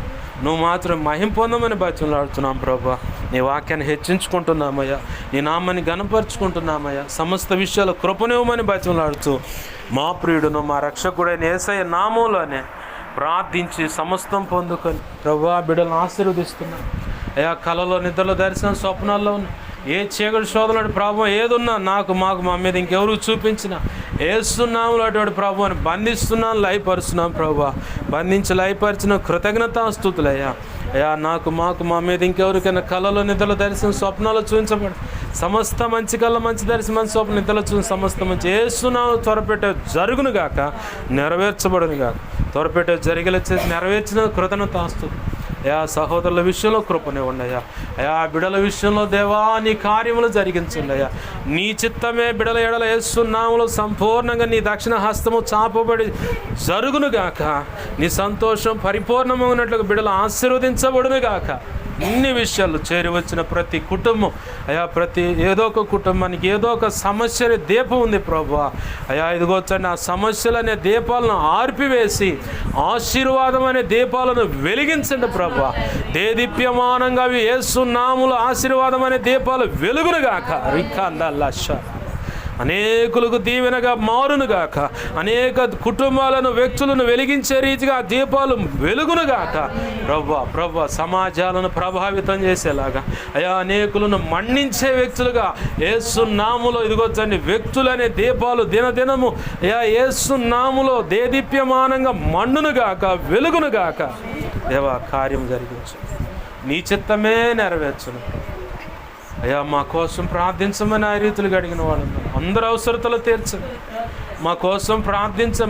నువ్వు మాత్రం మహిమ పొందమని బతిమలాడుతున్నాం ప్రభా. నీ వాక్యాన్ని హెచ్చించుకుంటున్నామయ్యా, నీ నామాన్ని గణపరుచుకుంటున్నామయ్యా. సమస్త విషయాలు కృపనివ్వమని బతిమలాడుతూ మా ప్రియుడును మా రక్షకుడైన యేసయ్య నామంలోనే ప్రార్థించి సమస్తం పొందుకొని ప్రభా బిడ్డలను ఆశీర్వదిస్తున్నాను అయ్యా. కలలో, నిద్రలో, దర్శనం, స్వప్నాల్లో ఉన్న ఏ చీకటి శోధనలాంటి ప్రభావం ఏదున్నా మాకు మా మీద ఇంకెవరు చూపించినా ఏస్తున్నాము అటువంటి ప్రభువాన్ని బంధిస్తున్నాను, లయపరుస్తున్నాం ప్రభా. లయపరిచిన కృతజ్ఞతాస్తుతులయ్యా. అయ్యా మా మీద ఇంకెవరికైనా కళలో, నిద్రలో, దర్శనం, స్వప్నాలు చూపించబడి సమస్త మంచి కళ, మంచి దర్శనం, మంచి స్వప్న, నిద్రలో చూసి సమస్త మంచి ఏస్తున్నాము త్వరపెట్టే జరుగును గాక, నెరవేర్చబడును గాక. త్వరపెట్టే జరిగేలా చేసి నెరవేర్చిన కృతజ్ఞతాస్తుతులు అయా. సహోదరుల విషయంలో కృపనివ్వండి అయ్యా. అయా బిడల విషయంలో దేవా నీ కార్యములు జరిగించండి అయ్యా. నీ చిత్తమే బిడల ఎడల యేసునామములో సంపూర్ణంగా నీ దక్షిణ హస్తము చాపబడి జరుగునుగాక. నీ సంతోషం పరిపూర్ణమగినట్లుగా బిడలు ఆశీర్వదించబడునుగాక. ఇన్ని విషయాలు చేరి వచ్చిన ప్రతి కుటుంబం అయా, ఏదో ఒక కుటుంబానికి ఏదో ఒక సమస్య అనే దీపం ఉంది ప్రభువా. అయా ఇదిగోచ్చండి, ఆ సమస్యలు అనే దీపాలను ఆర్పివేసి ఆశీర్వాదం అనే దీపాలను వెలిగించండి ప్రభువా. దేదీప్యమానంగా అవి యేసునామములో ఆశీర్వాదం అనే దీపాలు వెలుగునుగాక. రికాందల్లష అనేకులకు దీవెనగా మారునుగాక. అనేక కుటుంబాలను, వ్యక్తులను వెలిగించే రీతిగా దీపాలు వెలుగునుగాక. ప్రభా సమాజాలను ప్రభావితం చేసేలాగా అయా, అనేకులను మన్నించే వ్యక్తులుగా యేసునామములో ఇదిగొచ్చండి వ్యక్తులనే దీపాలు దినదినము అయా యేసునామములో దేదీప్యమానంగా మండునుగాక, వెలుగునుగాక. దేవా కార్యం జరిగించు, నీ చిత్తమే నెరవేర్చును అయ్యా. మా కోసం ప్రార్థించమని ఆ రీతులుగా అడిగిన వాళ్ళు అందరూ అవసరతలు తీర్చండి. మా కోసం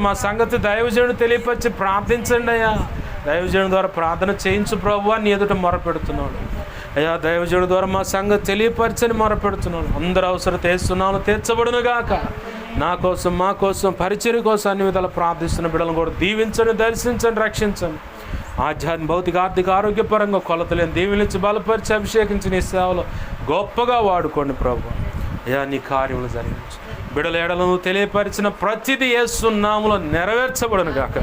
మా సంగతి దైవజనుడు తెలియపరిచి ప్రార్థించండి అయ్యా. దైవజనుడి ద్వారా ప్రార్థన చేయించు ప్రభువా, నీ ఎదుట మొరపెడుతున్నాడు అయ్యా. దైవజనుడి ద్వారా మా సంగతి తెలియపరచని మొరపెడుతున్నాడు. అందరూ అవసరత యేసునామములో తీర్చబడును గాక. నా కోసం, మా కోసం, పరిచర్య కోసం అన్ని విధాలు ప్రార్థిస్తున్న బిడ్డలను కూడా దీవించండి, దర్శించండి, రక్షించండి. ఆధ్యాత్మిక, భౌతిక, ఆర్థిక, ఆరోగ్యపరంగా కొలతలేని దీవెనలించి బలపరిచి అభిషేకించి నీ సేవలో గొప్పగా వాడుకోండి ప్రభు అయ్యా. నీ కార్యములు జరిగించు. బిడల ఎడలను తెలియపరిచిన ప్రతిదీ యేసునామములో నెరవేర్చబడును గాక.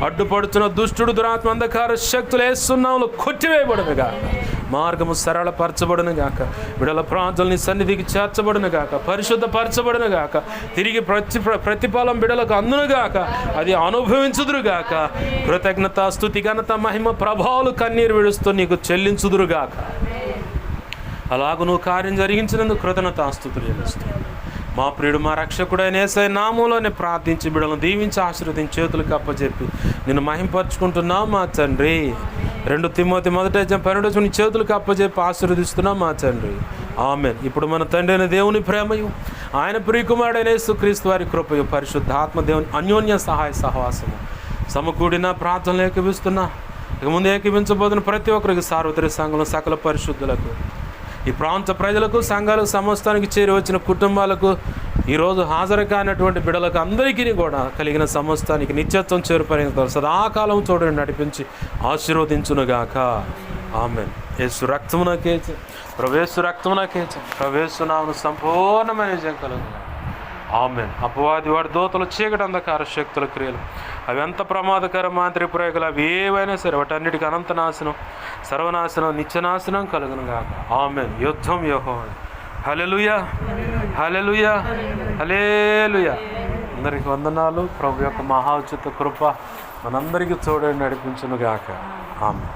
అడ్డుపడుతున్న దుష్టుడు, దురాత్మ, అంధకార శక్తులు యేసునామములో కొట్టివేయబడును గాక. మార్గము సరళపరచబడును గాక. బిడల ప్రాంతాలని సన్నిధికి చేర్చబడును గాక, పరిశుద్ధపరచబడును గాక. తిరిగి ప్రతిఫలం బిడలకు అందును గాక, అది అనుభవించుదురు గాక. కృతజ్ఞత, స్తుతి, ఘనత, మహిమ, ప్రభావాలు కన్నీరు విడుస్తూ నీకు చెల్లించుదురు గాక. అలాగూ నువ్వు కార్యం జరిగించినందుకు కృతజ్ఞతాస్తుతులు చెల్లిస్తూ మా ప్రియుడు, మా రక్షకుడైన యేసయ్య నామములోనే ప్రార్థించి బిడ్డలను దీవించి ఆశీర్వదించి చేతులకు అప్పచెప్పి నిన్ను మహింపరుచుకుంటున్నావు మా తండ్రి. 2 తిమోతి 1:12 నీ చేతులకు అప్పచెప్పి ఆశీర్వదిస్తున్నావు మా తండ్రి. ఆమేన్. ఇప్పుడు మన తండ్రి అయిన దేవుని ప్రేమయు, ఆయన ప్రియకుమారుడైన యేసుక్రీస్తు వారి కృపయు, పరిశుద్ధాత్మ దేవుని అన్యోన్య సహాయ సహవాసము సమకూడిన ప్రార్థనలు ఏకీవిస్తున్నా, ఇక ముందు ఏకీవించబోతున్న ప్రతి ఒక్కరికి, సార్వత్రిక సంఘంలో సకల పరిశుద్ధులకు, ఈ ప్రాంత ప్రజలకు, సంఘాలకు, సమస్తానికి చేరి వచ్చిన కుటుంబాలకు, ఈరోజు హాజరు కానటువంటి బిడ్డలకు అందరికీ కూడా కలిగిన సమస్తానికి నిత్యత్వం చేరుపరిన సదాకాలం చూడని నడిపించి ఆశీర్వదించునుగాక. ఆమేన్. యేసు రక్తమునకే, ప్రవేశు రక్తమునకే, ప్రవేశునామను సంపూర్ణమైన విజయం కలుగును. ఆమేన్. అపవాది వాడి దూతలు, చీకటి, అంధకార శక్తుల క్రియలు అవి ఎంత ప్రమాదకర మాంత్రిక ప్రయోగాలు అవి ఏవైనా సరే వాటన్నిటికీ అనంత నాశనం, సర్వనాశనం, నిత్యనాశనం కలుగును గాక. ఆమేన్. యుద్ధం యెహోవాది. హల్లెలూయా, హల్లెలూయా, హల్లెలూయా. అందరికి వందనాలు. ప్రభు యొక్క మహోచిత కృప మనందరికీ చూడండి నడిపించును గాక. ఆమేన్.